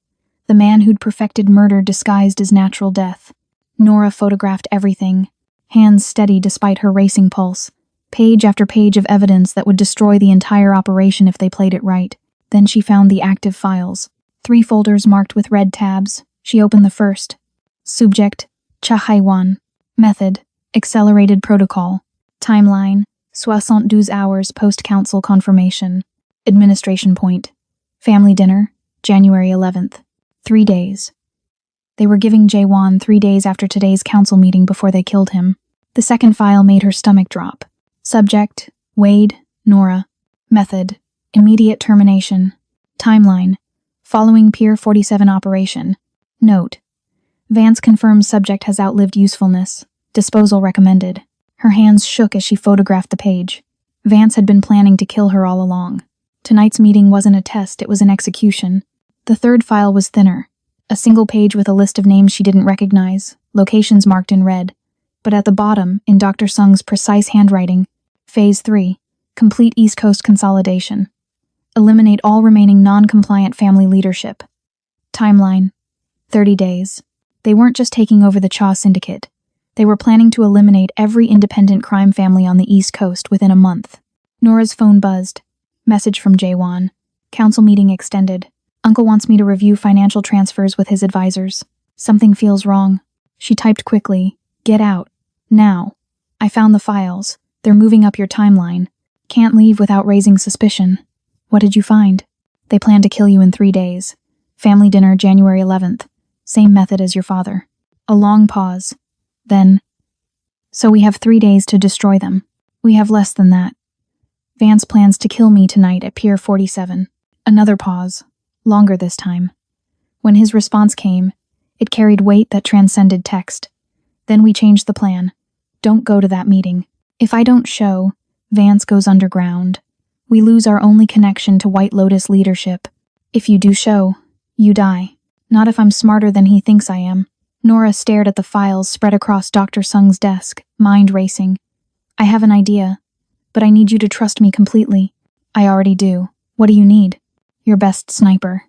the man who'd perfected murder disguised as natural death. Nora photographed everything, hands steady despite her racing pulse, page after page of evidence that would destroy the entire operation if they played it right. Then she found the active files. 3 folders marked with red tabs. She opened the first. Subject, Cha Haiwan. Method, accelerated protocol. Timeline, 72 hours post-council confirmation. Administration point, family dinner, January 11th. 3 days. They were giving Jae-won 3 days after today's council meeting before they killed him. The second file made her stomach drop. Subject, Wade, Nora. Method, immediate termination. Timeline, following Pier 47 operation. Note, Vance confirms subject has outlived usefulness. Disposal recommended. Her hands shook as she photographed the page. Vance had been planning to kill her all along. Tonight's meeting wasn't a test, it was an execution. The third file was thinner. A single page with a list of names she didn't recognize, locations marked in red. But at the bottom, in Dr. Sung's precise handwriting, Phase 3, complete East Coast consolidation. Eliminate all remaining non-compliant family leadership. Timeline, 30 days. They weren't just taking over the Cha syndicate. They were planning to eliminate every independent crime family on the East Coast within a month. Nora's phone buzzed. Message from Jae-won. Council meeting extended. Uncle wants me to review financial transfers with his advisors. Something feels wrong. She typed quickly. Get out. Now. I found the files. They're moving up your timeline. Can't leave without raising suspicion. What did you find? They plan to kill you in 3 days. Family dinner, January 11th. Same method as your father. A long pause. Then, so we have 3 days to destroy them. We have less than that. Vance plans to kill me tonight at Pier 47. Another pause. Longer this time. When his response came, it carried weight that transcended text. Then we changed the plan. Don't go to that meeting. If I don't show, Vance goes underground. We lose our only connection to White Lotus leadership. If you do show, you die. Not if I'm smarter than he thinks I am. Nora stared at the files spread across Dr. Sung's desk, mind racing. I have an idea, but I need you to trust me completely. I already do. What do you need? Your best sniper.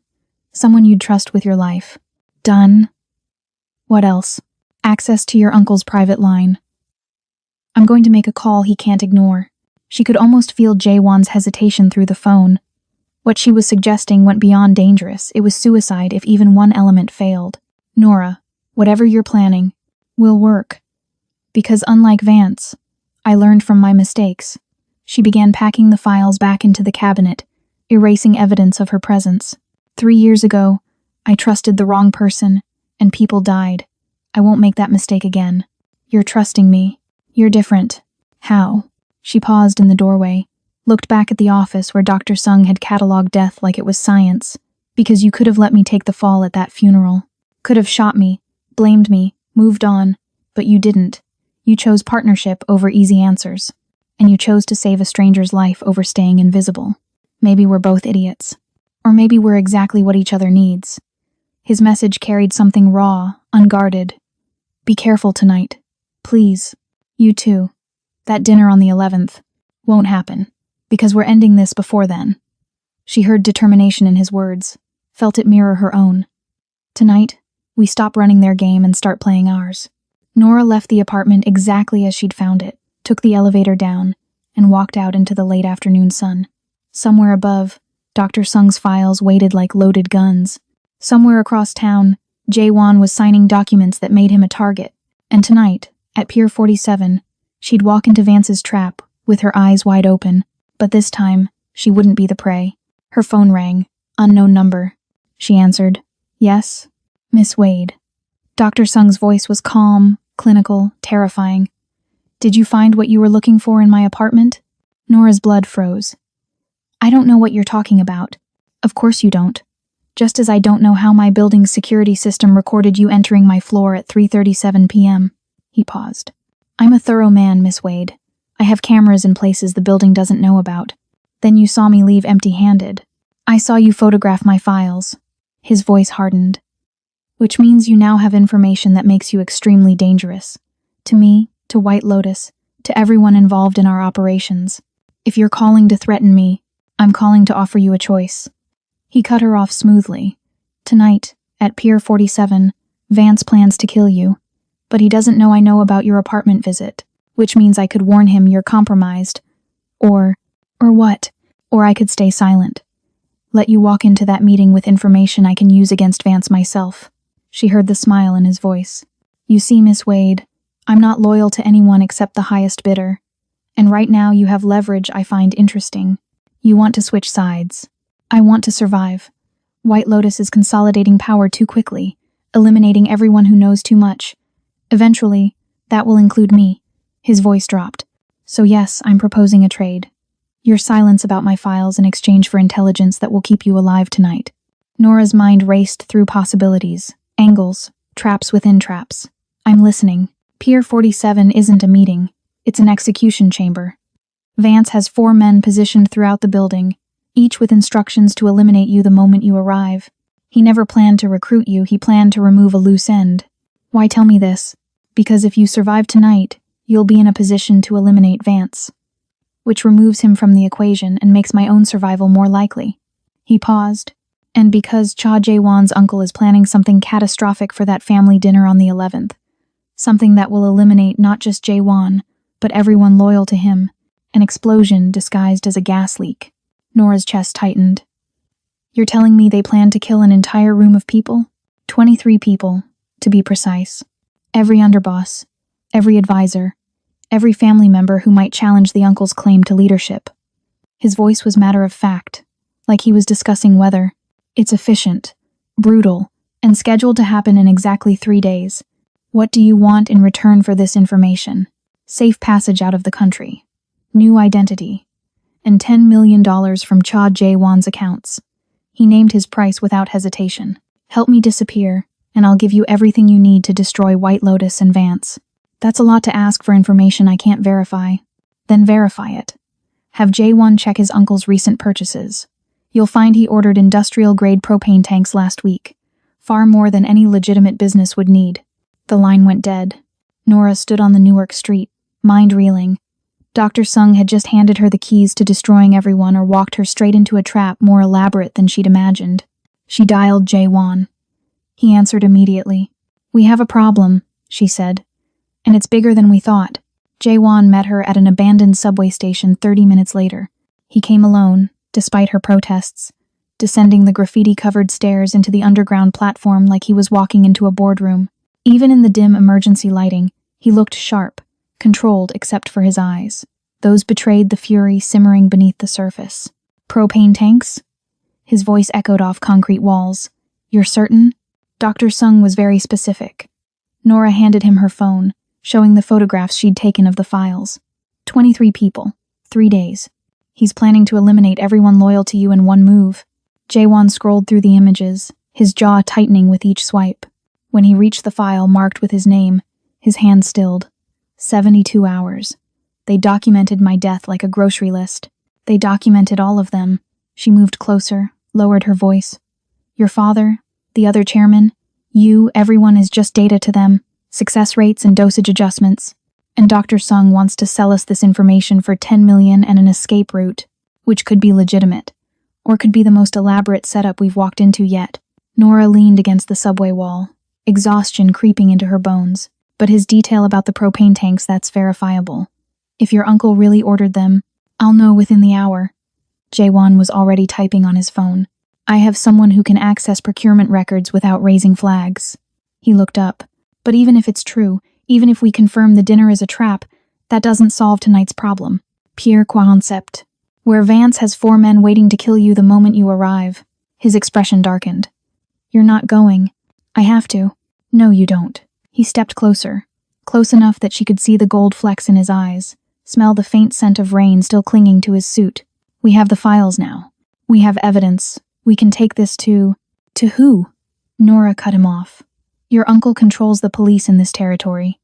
Someone you'd trust with your life. Done. What else? Access to your uncle's private line. I'm going to make a call he can't ignore. She could almost feel Jae-won's hesitation through the phone. What she was suggesting went beyond dangerous. It was suicide if even one element failed. Nora, whatever you're planning, will work. Because unlike Vance, I learned from my mistakes. She began packing the files back into the cabinet, erasing evidence of her presence. 3 years ago, I trusted the wrong person, and people died. I won't make that mistake again. You're trusting me. You're different. How? She paused in the doorway, looked back at the office where Dr. Sung had cataloged death like it was science. Because you could have let me take the fall at that funeral. Could have shot me, blamed me, moved on, but you didn't. You chose partnership over easy answers. And you chose to save a stranger's life over staying invisible. Maybe we're both idiots. Or maybe we're exactly what each other needs. His message carried something raw, unguarded. Be careful tonight. Please. You too. That dinner on the 11th won't happen, because we're ending this before then. She heard determination in his words, felt it mirror her own. Tonight, we stop running their game and start playing ours. Nora left the apartment exactly as she'd found it, took the elevator down, and walked out into the late afternoon sun. Somewhere above, Dr. Sung's files waited like loaded guns. Somewhere across town, Jae-won was signing documents that made him a target. And tonight, at Pier 47, she'd walk into Vance's trap, with her eyes wide open. But this time, she wouldn't be the prey. Her phone rang. Unknown number. She answered. Yes? Miss Wade. Dr. Sung's voice was calm, clinical, terrifying. Did you find what you were looking for in my apartment? Nora's blood froze. I don't know what you're talking about. Of course you don't. Just as I don't know how my building's security system recorded you entering my floor at 3:37 p.m. He paused. I'm a thorough man, Miss Wade. I have cameras in places the building doesn't know about. Then you saw me leave empty-handed. I saw you photograph my files. His voice hardened. Which means you now have information that makes you extremely dangerous. To me, to White Lotus, to everyone involved in our operations. If you're calling to threaten me, I'm calling to offer you a choice. He cut her off smoothly. Tonight, at Pier 47, Vance plans to kill you. But he doesn't know I know about your apartment visit, which means I could warn him you're compromised. Or what? Or I could stay silent. Let you walk into that meeting with information I can use against Vance myself. She heard the smile in his voice. You see, Miss Wade, I'm not loyal to anyone except the highest bidder. And right now you have leverage I find interesting. You want to switch sides. I want to survive. White Lotus is consolidating power too quickly, eliminating everyone who knows too much. Eventually, that will include me. His voice dropped. So yes, I'm proposing a trade. Your silence about my files in exchange for intelligence that will keep you alive tonight. Nora's mind raced through possibilities, angles, traps within traps. I'm listening. Pier 47 isn't a meeting. It's an execution chamber. Vance has 4 men positioned throughout the building, each with instructions to eliminate you the moment you arrive. He never planned to recruit you, he planned to remove a loose end. Why tell me this? Because if you survive tonight, you'll be in a position to eliminate Vance, which removes him from the equation and makes my own survival more likely. He paused, and because Cha Jae-won's uncle is planning something catastrophic for that family dinner on the 11th, something that will eliminate not just Jae-won, but everyone loyal to him, an explosion disguised as a gas leak. Nora's chest tightened. You're telling me they plan to kill an entire room of people? 23 people, to be precise. Every underboss, every advisor, every family member who might challenge the uncle's claim to leadership. His voice was matter of fact, like he was discussing weather. It's efficient, brutal, and scheduled to happen in exactly 3 days. What do you want in return for this information? Safe passage out of the country, new identity, and $10 million from Cha Jae-won's accounts. He named his price without hesitation. Help me disappear, and I'll give you everything you need to destroy White Lotus and Vance. That's a lot to ask for information I can't verify. Then verify it. Have Jae-won check his uncle's recent purchases. You'll find he ordered industrial-grade propane tanks last week, far more than any legitimate business would need. The line went dead. Nora stood on the Newark street, mind reeling. Dr. Sung had just handed her the keys to destroying everyone or walked her straight into a trap more elaborate than she'd imagined. She dialed Jae-won. He answered immediately. We have a problem, she said. And it's bigger than we thought. Jae-won met her at an abandoned subway station 30 minutes later. He came alone, despite her protests, descending the graffiti-covered stairs into the underground platform like he was walking into a boardroom. Even in the dim emergency lighting, he looked sharp, controlled except for his eyes. Those betrayed the fury simmering beneath the surface. Propane tanks? His voice echoed off concrete walls. You're certain? Dr. Sung was very specific. Nora handed him her phone, showing the photographs she'd taken of the files. 23 people, 3 days. He's planning to eliminate everyone loyal to you in one move. Jae-won scrolled through the images, his jaw tightening with each swipe. When he reached the file marked with his name, his hand stilled. 72 hours. They documented my death like a grocery list. They documented all of them. She moved closer, lowered her voice. Your father, the other chairman, you, everyone is just data to them. Success rates and dosage adjustments. And Dr. Sung wants to sell us this information for $10 million and an escape route, which could be legitimate, or could be the most elaborate setup we've walked into yet. Nora leaned against the subway wall, exhaustion creeping into her bones. But his detail about the propane tanks, that's verifiable. If your uncle really ordered them, I'll know within the hour. Jae-won was already typing on his phone. I have someone who can access procurement records without raising flags. He looked up. But even if it's true, even if we confirm the dinner is a trap, that doesn't solve tonight's problem. Pure concept. Where Vance has 4 men waiting to kill you the moment you arrive. His expression darkened. You're not going. I have to. No, you don't. He stepped closer, close enough that she could see the gold flecks in his eyes, smell the faint scent of rain still clinging to his suit. We have the files now. We have evidence. We can take this to... To who? Nora cut him off. Your uncle controls the police in this territory.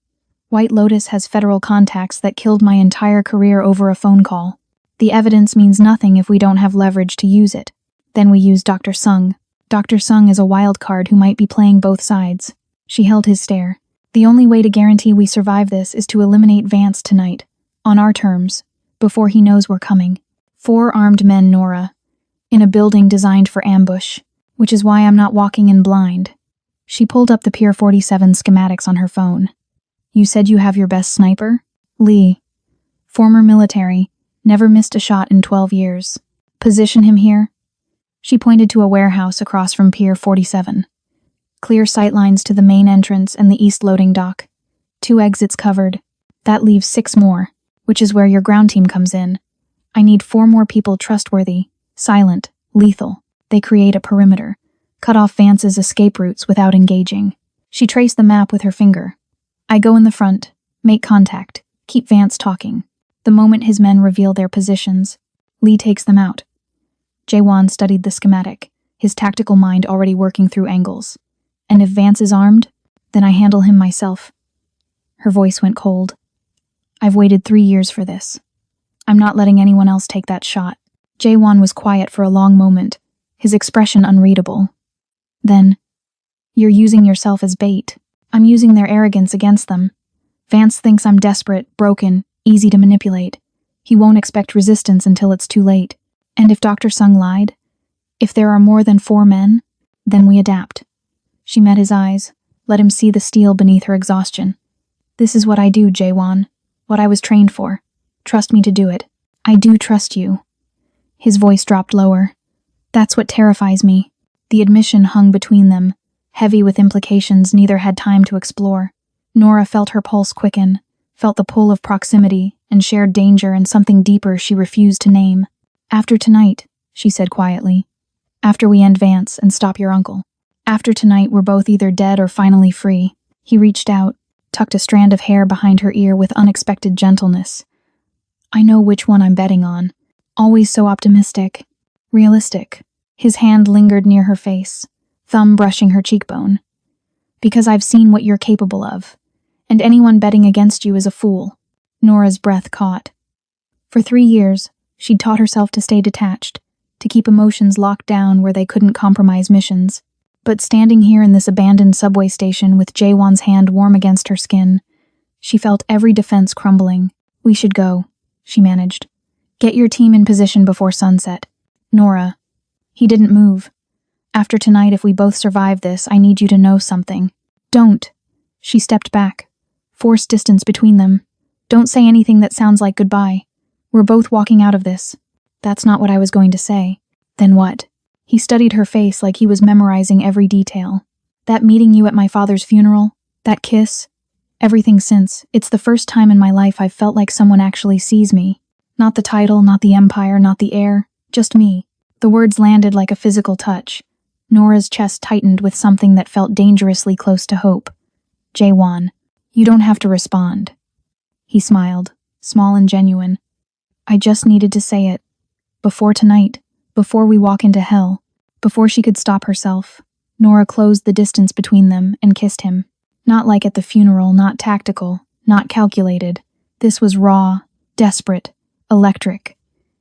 White Lotus has federal contacts that killed my entire career over a phone call. The evidence means nothing if we don't have leverage to use it. Then we use Dr. Sung. Dr. Sung is a wild card who might be playing both sides. She held his stare. The only way to guarantee we survive this is to eliminate Vance tonight, on our terms, before he knows we're coming. 4 armed men, Nora, in a building designed for ambush, which is why I'm not walking in blind. She pulled up the Pier 47 schematics on her phone. You said you have your best sniper? Lee. Former military, never missed a shot in 12 years. Position him here. She pointed to a warehouse across from Pier 47. Clear sightlines to the main entrance and the east loading dock. 2 exits covered. That leaves 6 more, which is where your ground team comes in. I need 4 more people trustworthy, silent, lethal. They create a perimeter, cut off Vance's escape routes without engaging. She traced the map with her finger. I go in the front, make contact, keep Vance talking. The moment his men reveal their positions, Lee takes them out. Jaewon studied the schematic, his tactical mind already working through angles. And if Vance is armed, then I handle him myself. Her voice went cold. I've waited 3 years for this. I'm not letting anyone else take that shot. Jaewon was quiet for a long moment, his expression unreadable. Then, you're using yourself as bait. I'm using their arrogance against them. Vance thinks I'm desperate, broken, easy to manipulate. He won't expect resistance until it's too late. And if Dr. Sung lied, if there are more than 4 men, then we adapt. She met his eyes, let him see the steel beneath her exhaustion. This is what I do, Jaewon. What I was trained for. Trust me to do it. I do trust you. His voice dropped lower. That's what terrifies me. The admission hung between them, heavy with implications neither had time to explore. Nora felt her pulse quicken, felt the pull of proximity, and shared danger and something deeper she refused to name. After tonight, she said quietly. After we end Vance and stop your uncle. After tonight, we're both either dead or finally free. He reached out, tucked a strand of hair behind her ear with unexpected gentleness. I know which one I'm betting on. Always so optimistic. Realistic. His hand lingered near her face, thumb brushing her cheekbone. Because I've seen what you're capable of. And anyone betting against you is a fool. Nora's breath caught. For 3 years, she'd taught herself to stay detached, to keep emotions locked down where they couldn't compromise missions. But standing here in this abandoned subway station with Jaewon's hand warm against her skin, she felt every defense crumbling. We should go, she managed. Get your team in position before sunset. Nora. He didn't move. After tonight, if we both survive this, I need you to know something. Don't. She stepped back, forced distance between them. Don't say anything that sounds like goodbye. We're both walking out of this. That's not what I was going to say. Then what? He studied her face like he was memorizing every detail. That meeting you at my father's funeral, that kiss, everything since, it's the first time in my life I've felt like someone actually sees me. Not the title, not the empire, not the heir, just me. The words landed like a physical touch. Nora's chest tightened with something that felt dangerously close to hope. Jaewon, you don't have to respond. He smiled, small and genuine. I just needed to say it. Before tonight. Before we walk into hell, before she could stop herself, Nora closed the distance between them and kissed him. Not like at the funeral, not tactical, not calculated. This was raw, desperate, electric.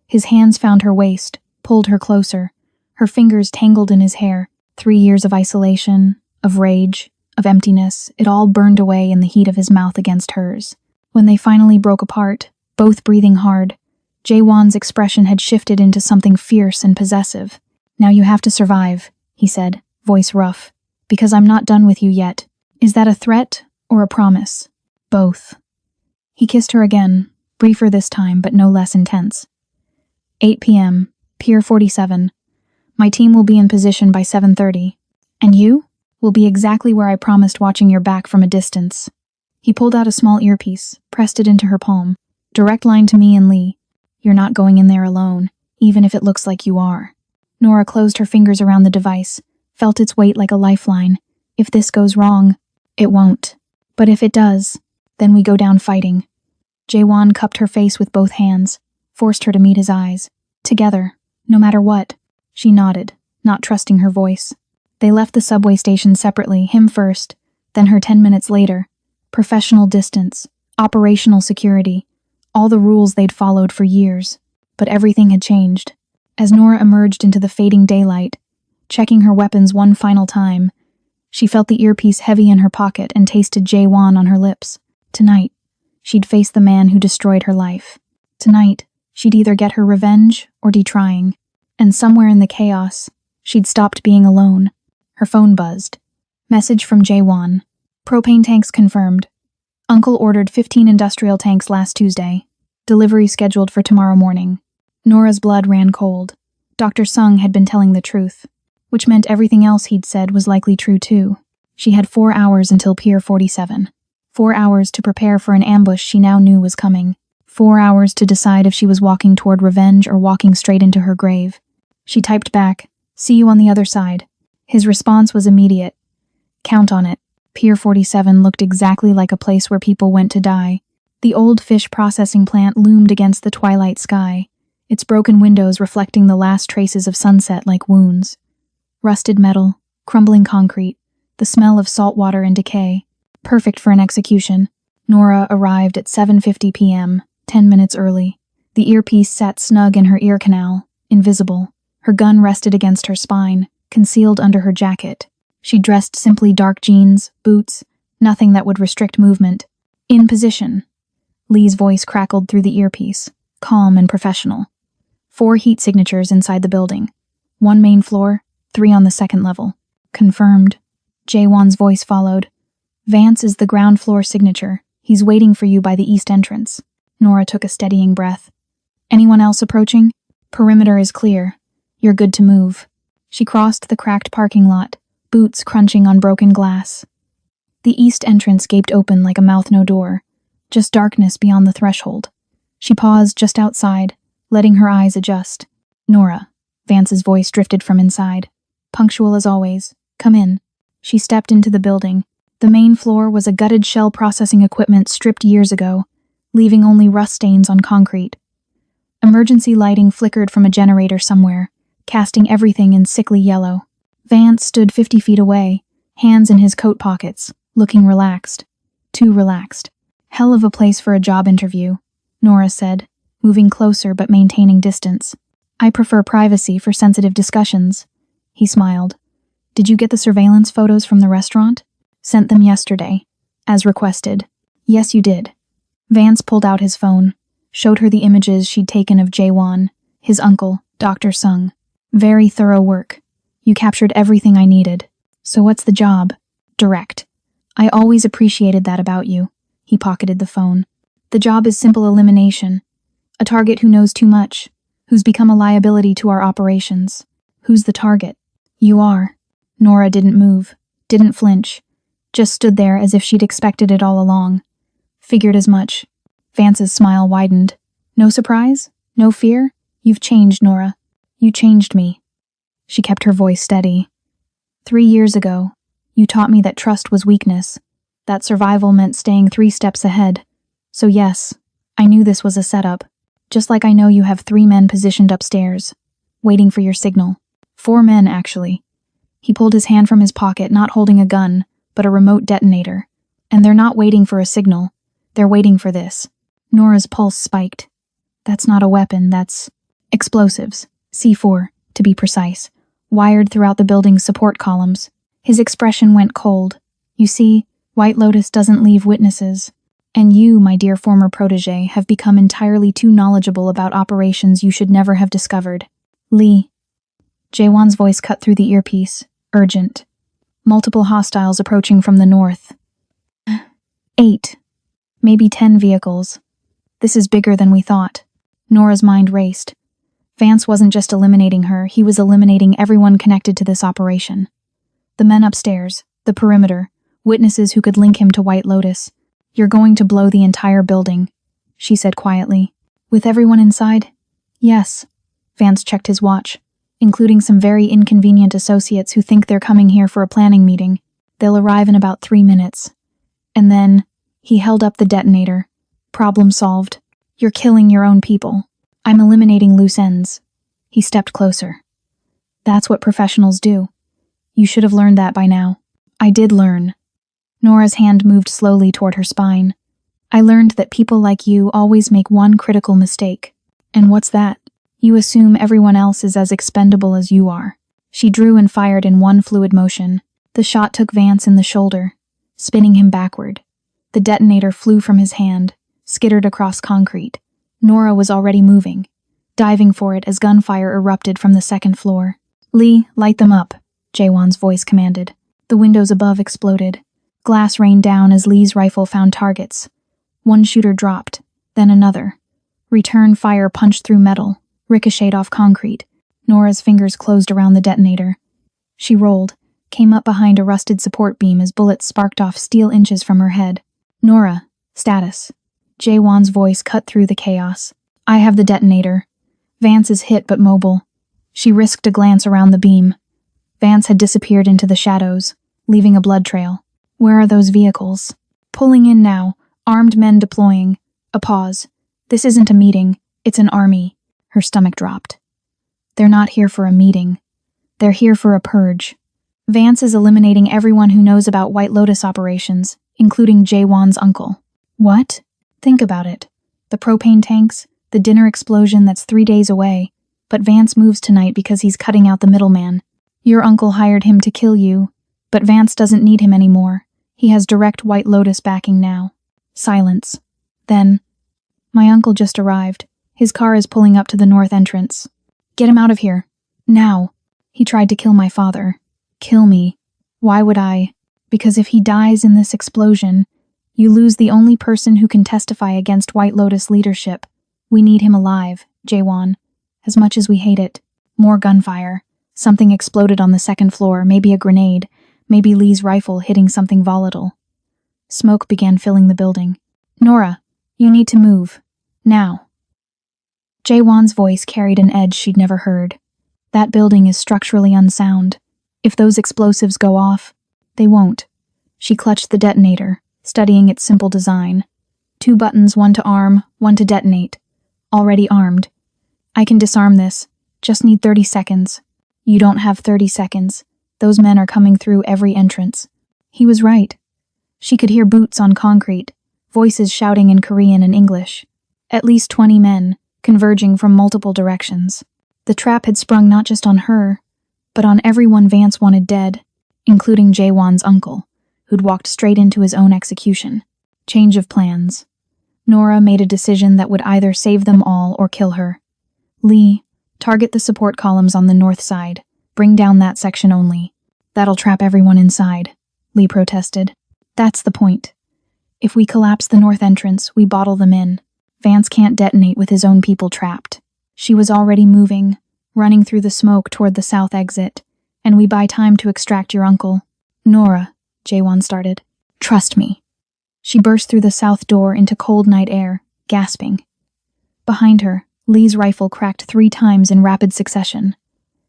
His hands found her waist, pulled her closer. Her fingers tangled in his hair. 3 years of isolation, of rage, of emptiness, it all burned away in the heat of his mouth against hers. When they finally broke apart, both breathing hard, Jaewon's expression had shifted into something fierce and possessive. Now you have to survive, he said, voice rough, because I'm not done with you yet. Is that a threat or a promise? Both. He kissed her again, briefer this time, but no less intense. 8 p.m., Pier 47. My team will be in position by 7:30. And you? Will be exactly where I promised, watching your back from a distance. He pulled out a small earpiece, pressed it into her palm. Direct line to me and Lee. You're not going in there alone, even if it looks like you are. Nora closed her fingers around the device, felt its weight like a lifeline. If this goes wrong, it won't. But if it does, then we go down fighting. Jaewon cupped her face with both hands, forced her to meet his eyes. Together, no matter what. She nodded, not trusting her voice. They left the subway station separately, him first, then her 10 minutes later. Professional distance, operational security, all the rules they'd followed for years. But everything had changed. As Nora emerged into the fading daylight, checking her weapons one final time, she felt the earpiece heavy in her pocket and tasted Jaewon on her lips. Tonight, she'd face the man who destroyed her life. Tonight, she'd either get her revenge or detrying. And somewhere in the chaos, she'd stopped being alone. Her phone buzzed. Message from Jaewon. Propane tanks confirmed. Uncle ordered 15 industrial tanks last Tuesday. Delivery scheduled for tomorrow morning. Nora's blood ran cold. Dr. Sung had been telling the truth, which meant everything else he'd said was likely true too. She had 4 hours until Pier 47. 4 hours to prepare for an ambush she now knew was coming. 4 hours to decide if she was walking toward revenge or walking straight into her grave. She typed back, "See you on the other side." His response was immediate. "Count on it." Pier 47 looked exactly like a place where people went to die. The old fish processing plant loomed against the twilight sky, its broken windows reflecting the last traces of sunset like wounds. Rusted metal, crumbling concrete, the smell of salt water and decay. Perfect for an execution. Nora arrived at 7:50 p.m., 10 minutes early. The earpiece sat snug in her ear canal, invisible. Her gun rested against her spine, concealed under her jacket. She dressed simply dark jeans, boots, nothing that would restrict movement. In position. Lee's voice crackled through the earpiece, calm and professional. 4 heat signatures inside the building. 1 main floor, 3 on the second level. Confirmed. Jaewon's voice followed. Vance is the ground floor signature. He's waiting for you by the east entrance. Nora took a steadying breath. Anyone else approaching? Perimeter is clear. You're good to move. She crossed the cracked parking lot, boots crunching on broken glass. The east entrance gaped open like a mouth no door, just darkness beyond the threshold. She paused just outside, letting her eyes adjust. Nora. Vance's voice drifted from inside. Punctual as always. Come in. She stepped into the building. The main floor was a gutted shell processing equipment stripped years ago, leaving only rust stains on concrete. Emergency lighting flickered from a generator somewhere, casting everything in sickly yellow. Vance stood 50 feet away, hands in his coat pockets, looking relaxed. Too relaxed. Hell of a place for a job interview, Nora said, moving closer but maintaining distance. I prefer privacy for sensitive discussions. He smiled. Did you get the surveillance photos from the restaurant? Sent them yesterday, as requested. Yes, you did. Vance pulled out his phone, showed her the images she'd taken of Jaewon, his uncle, Dr. Sung. Very thorough work. You captured everything I needed. So what's the job? Direct. I always appreciated that about you. He pocketed the phone. The job is simple elimination. A target who knows too much, who's become a liability to our operations. Who's the target? You are. Nora didn't move, didn't flinch, just stood there as if she'd expected it all along. Figured as much. Vance's smile widened. No surprise? No fear? You've changed, Nora. You changed me. She kept her voice steady. 3 years ago, you taught me that trust was weakness, that survival meant staying 3 steps ahead. So yes, I knew this was a setup, just like I know you have 3 men positioned upstairs, waiting for your signal. 4 men, actually. He pulled his hand from his pocket, not holding a gun, but a remote detonator. And they're not waiting for a signal. They're waiting for this. Nora's pulse spiked. That's not a weapon, that's explosives. C4, to be precise, wired throughout the building's support columns. His expression went cold. You see, White Lotus doesn't leave witnesses. And you, my dear former protege, have become entirely too knowledgeable about operations you should never have discovered. Lee. Jaewon's voice cut through the earpiece, urgent. Multiple hostiles approaching from the north. 8. Maybe 10 vehicles. This is bigger than we thought. Nora's mind raced. Vance wasn't just eliminating her, he was eliminating everyone connected to this operation. The men upstairs, the perimeter, witnesses who could link him to White Lotus. You're going to blow the entire building, she said quietly. With everyone inside? Yes. Vance checked his watch, including some very inconvenient associates who think they're coming here for a planning meeting. They'll arrive in about 3 minutes. And then, he held up the detonator. Problem solved. You're killing your own people. I'm eliminating loose ends. He stepped closer. That's what professionals do. You should have learned that by now. I did learn. Nora's hand moved slowly toward her spine. I learned that people like you always make one critical mistake. And what's that? You assume everyone else is as expendable as you are. She drew and fired in one fluid motion. The shot took Vance in the shoulder, spinning him backward. The detonator flew from his hand, skittered across concrete. Nora was already moving, diving for it as gunfire erupted from the second floor. Lee, light them up, Jaewon's voice commanded. The windows above exploded. Glass rained down as Lee's rifle found targets. One shooter dropped, then another. Return fire punched through metal, ricocheted off concrete. Nora's fingers closed around the detonator. She rolled, came up behind a rusted support beam as bullets sparked off steel inches from her head. Nora, status. Jaewon's voice cut through the chaos. I have the detonator. Vance is hit but mobile. She risked a glance around the beam. Vance had disappeared into the shadows, leaving a blood trail. Where are those vehicles? Pulling in now, armed men deploying. A pause. This isn't a meeting, it's an army. Her stomach dropped. They're not here for a meeting. They're here for a purge. Vance is eliminating everyone who knows about White Lotus operations, including Jaewon's uncle. What? Think about it. The propane tanks, the dinner explosion that's 3 days away. But Vance moves tonight because he's cutting out the middleman. Your uncle hired him to kill you, but Vance doesn't need him anymore. He has direct White Lotus backing now. Silence. Then, my uncle just arrived. His car is pulling up to the north entrance. Get him out of here. Now. He tried to kill my father. Kill me. Why would I? Because if he dies in this explosion, you lose the only person who can testify against White Lotus leadership. We need him alive, Jaewon. As much as we hate it. More gunfire. Something exploded on the second floor, maybe a grenade, maybe Lee's rifle hitting something volatile. Smoke began filling the building. Nora, you need to move. Now. Jaewon's voice carried an edge she'd never heard. That building is structurally unsound. If those explosives go off, they won't. She clutched the detonator, studying its simple design. 2 buttons, one to arm, one to detonate. Already armed. I can disarm this. Just need 30 seconds. You don't have 30 seconds. Those men are coming through every entrance. He was right. She could hear boots on concrete, voices shouting in Korean and English. At least 20 men, converging from multiple directions. The trap had sprung not just on her, but on everyone Vance wanted dead, including Jaewon's uncle, who'd walked straight into his own execution. Change of plans. Nora made a decision that would either save them all or kill her. Lee, target the support columns on the north side. Bring down that section only. That'll trap everyone inside, Lee protested. That's the point. If we collapse the north entrance, we bottle them in. Vance can't detonate with his own people trapped. She was already moving, running through the smoke toward the south exit, and we buy time to extract your uncle. Nora, Jaewon started. Trust me. She burst through the south door into cold night air, gasping. Behind her, Lee's rifle cracked 3 times in rapid succession.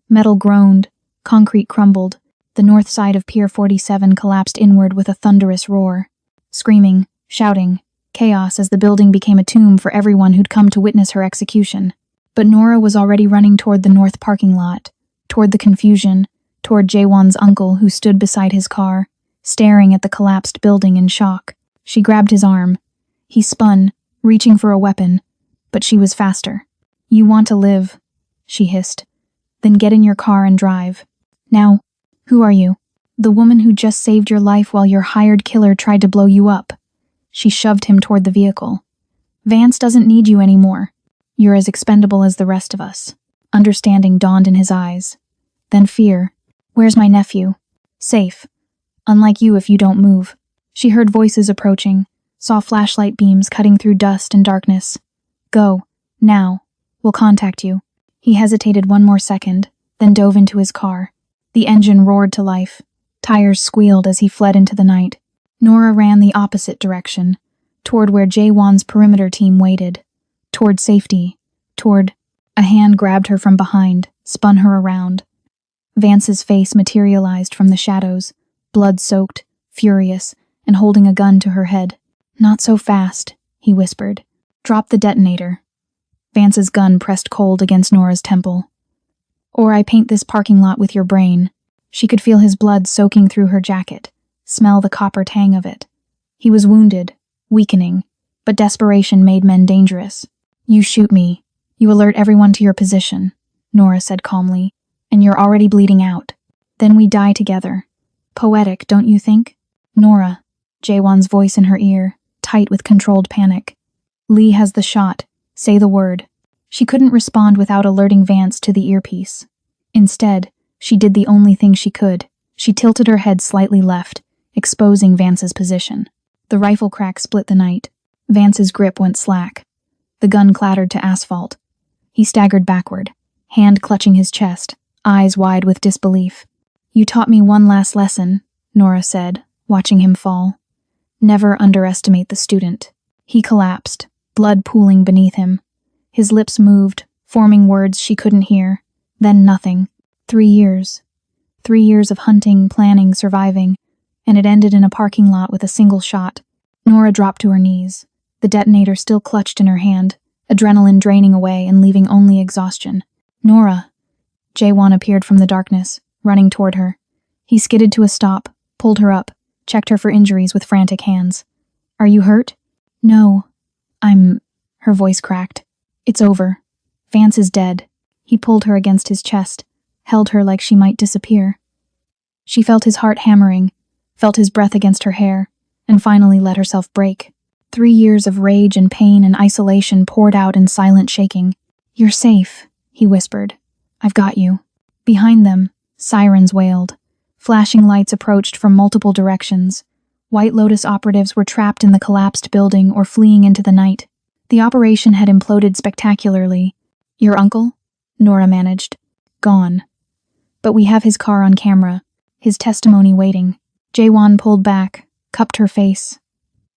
Metal groaned, concrete crumbled, the north side of Pier 47 collapsed inward with a thunderous roar. Screaming, shouting, chaos as the building became a tomb for everyone who'd come to witness her execution. But Nora was already running toward the north parking lot, toward the confusion, toward Jaewon's uncle who stood beside his car, staring at the collapsed building in shock. She grabbed his arm. He spun, reaching for a weapon, but she was faster. You want to live, she hissed. Then get in your car and drive. Now, who are you? The woman who just saved your life while your hired killer tried to blow you up. She shoved him toward the vehicle. Vance doesn't need you anymore. You're as expendable as the rest of us. Understanding dawned in his eyes. Then fear. Where's my nephew? Safe. Unlike you if you don't move. She heard voices approaching, saw flashlight beams cutting through dust and darkness. Go. Now. We'll contact you. He hesitated 1 more second, then dove into his car. The engine roared to life. Tires squealed as he fled into the night. Nora ran the opposite direction, toward where Jaewon's perimeter team waited. Toward safety. Toward... A hand grabbed her from behind, spun her around. Vance's face materialized from the shadows, blood-soaked, furious, and holding a gun to her head. Not so fast, he whispered. Drop the detonator. Vance's gun pressed cold against Nora's temple. Or I paint this parking lot with your brain. She could feel his blood soaking through her jacket, smell the copper tang of it. He was wounded, weakening, but desperation made men dangerous. You shoot me. You alert everyone to your position, Nora said calmly, and you're already bleeding out. Then we die together. Poetic, don't you think? Nora, Jaewon's voice in her ear, tight with controlled panic. Lee has the shot. Say the word. She couldn't respond without alerting Vance to the earpiece. Instead, she did the only thing she could. She tilted her head slightly left, exposing Vance's position. The rifle crack split the night. Vance's grip went slack. The gun clattered to asphalt. He staggered backward, hand clutching his chest, eyes wide with disbelief. You taught me one last lesson, Nora said, watching him fall. Never underestimate the student. He collapsed, blood pooling beneath him. His lips moved, forming words she couldn't hear. Then nothing. 3 years. 3 years of hunting, planning, surviving, and it ended in a parking lot with a single shot. Nora dropped to her knees, the detonator still clutched in her hand, adrenaline draining away and leaving only exhaustion. Nora. Jaewon appeared from the darkness, running toward her. He skidded to a stop, pulled her up, checked her for injuries with frantic hands. Are you hurt? No. Her voice cracked. It's over. Vance is dead. He pulled her against his chest, held her like she might disappear. She felt his heart hammering, felt his breath against her hair, and finally let herself break. 3 years of rage and pain and isolation poured out in silent shaking. You're safe, he whispered. I've got you. Behind them, sirens wailed. Flashing lights approached from multiple directions. White Lotus operatives were trapped in the collapsed building or fleeing into the night. The operation had imploded spectacularly. Your uncle? Nora managed. Gone. But we have his car on camera, his testimony waiting. Jaewon pulled back, cupped her face.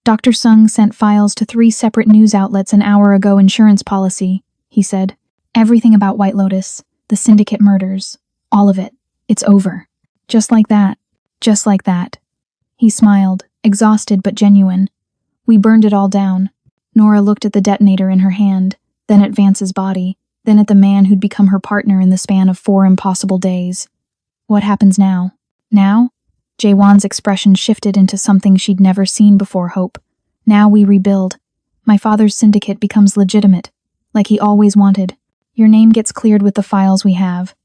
Dr. Sung sent files to 3 separate news outlets an hour ago. Insurance policy, he said. Everything about White Lotus, the syndicate murders, all of it. It's over. Just like that. Just like that. He smiled, exhausted but genuine. We burned it all down. Nora looked at the detonator in her hand, then at Vance's body, then at the man who'd become her partner in the span of 4 impossible days. What happens now? Now? Jaewon's expression shifted into something she'd never seen before. Hope. Now we rebuild. My father's syndicate becomes legitimate, like he always wanted. Your name gets cleared with the files we have.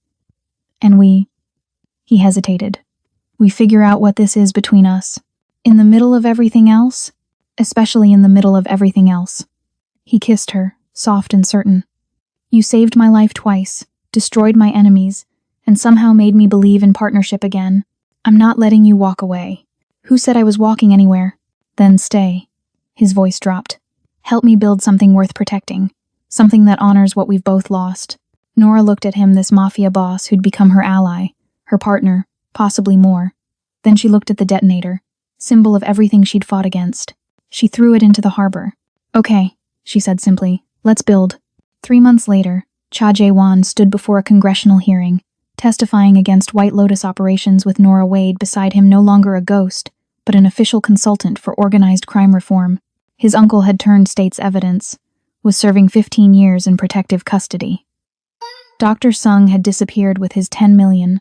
And He hesitated. We figure out what this is between us. In the middle of everything else? Especially in the middle of everything else. He kissed her, soft and certain. You saved my life twice, destroyed my enemies, and somehow made me believe in partnership again. I'm not letting you walk away. Who said I was walking anywhere? Then stay. His voice dropped. Help me build something worth protecting. Something that honors what we've both lost. Nora looked at him, this mafia boss who'd become her ally, her partner, possibly more. Then she looked at the detonator, symbol of everything she'd fought against. She threw it into the harbor. Okay, she said simply. Let's build. 3 months later, Cha Jae-won stood before a congressional hearing, testifying against White Lotus operations with Nora Wade beside him, no longer a ghost, but an official consultant for organized crime reform. His uncle had turned state's evidence, was serving 15 years in protective custody. Dr. Sung had disappeared with his 10 million,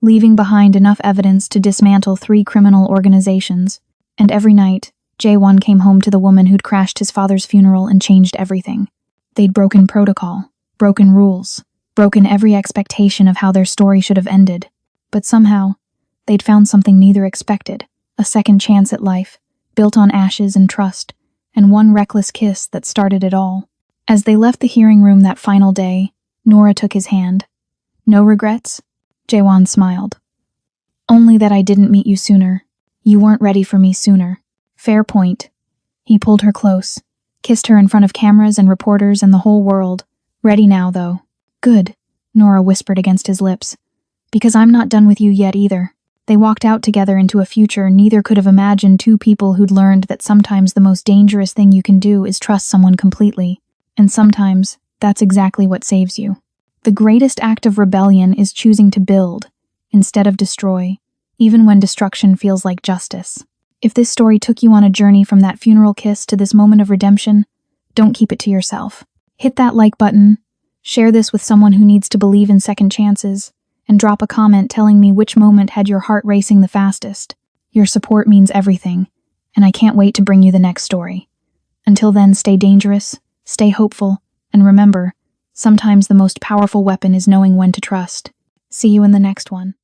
leaving behind enough evidence to dismantle 3 criminal organizations, and every night, Jaewon came home to the woman who'd crashed his father's funeral and changed everything. They'd broken protocol, broken rules, broken every expectation of how their story should have ended. But somehow, they'd found something neither expected, a second chance at life, built on ashes and trust, and one reckless kiss that started it all. As they left the hearing room that final day, Nora took his hand. No regrets? Jaewon smiled. Only that I didn't meet you sooner. You weren't ready for me sooner. Fair point. He pulled her close, kissed her in front of cameras and reporters and the whole world. Ready now, though. Good, Nora whispered against his lips. Because I'm not done with you yet either. They walked out together into a future neither could have imagined, 2 people who'd learned that sometimes the most dangerous thing you can do is trust someone completely. And sometimes, that's exactly what saves you. The greatest act of rebellion is choosing to build, instead of destroy, even when destruction feels like justice. If this story took you on a journey from that funeral kiss to this moment of redemption, don't keep it to yourself. Hit that like button, share this with someone who needs to believe in second chances, and drop a comment telling me which moment had your heart racing the fastest. Your support means everything, and I can't wait to bring you the next story. Until then, stay dangerous, stay hopeful, and remember, sometimes the most powerful weapon is knowing when to trust. See you in the next one.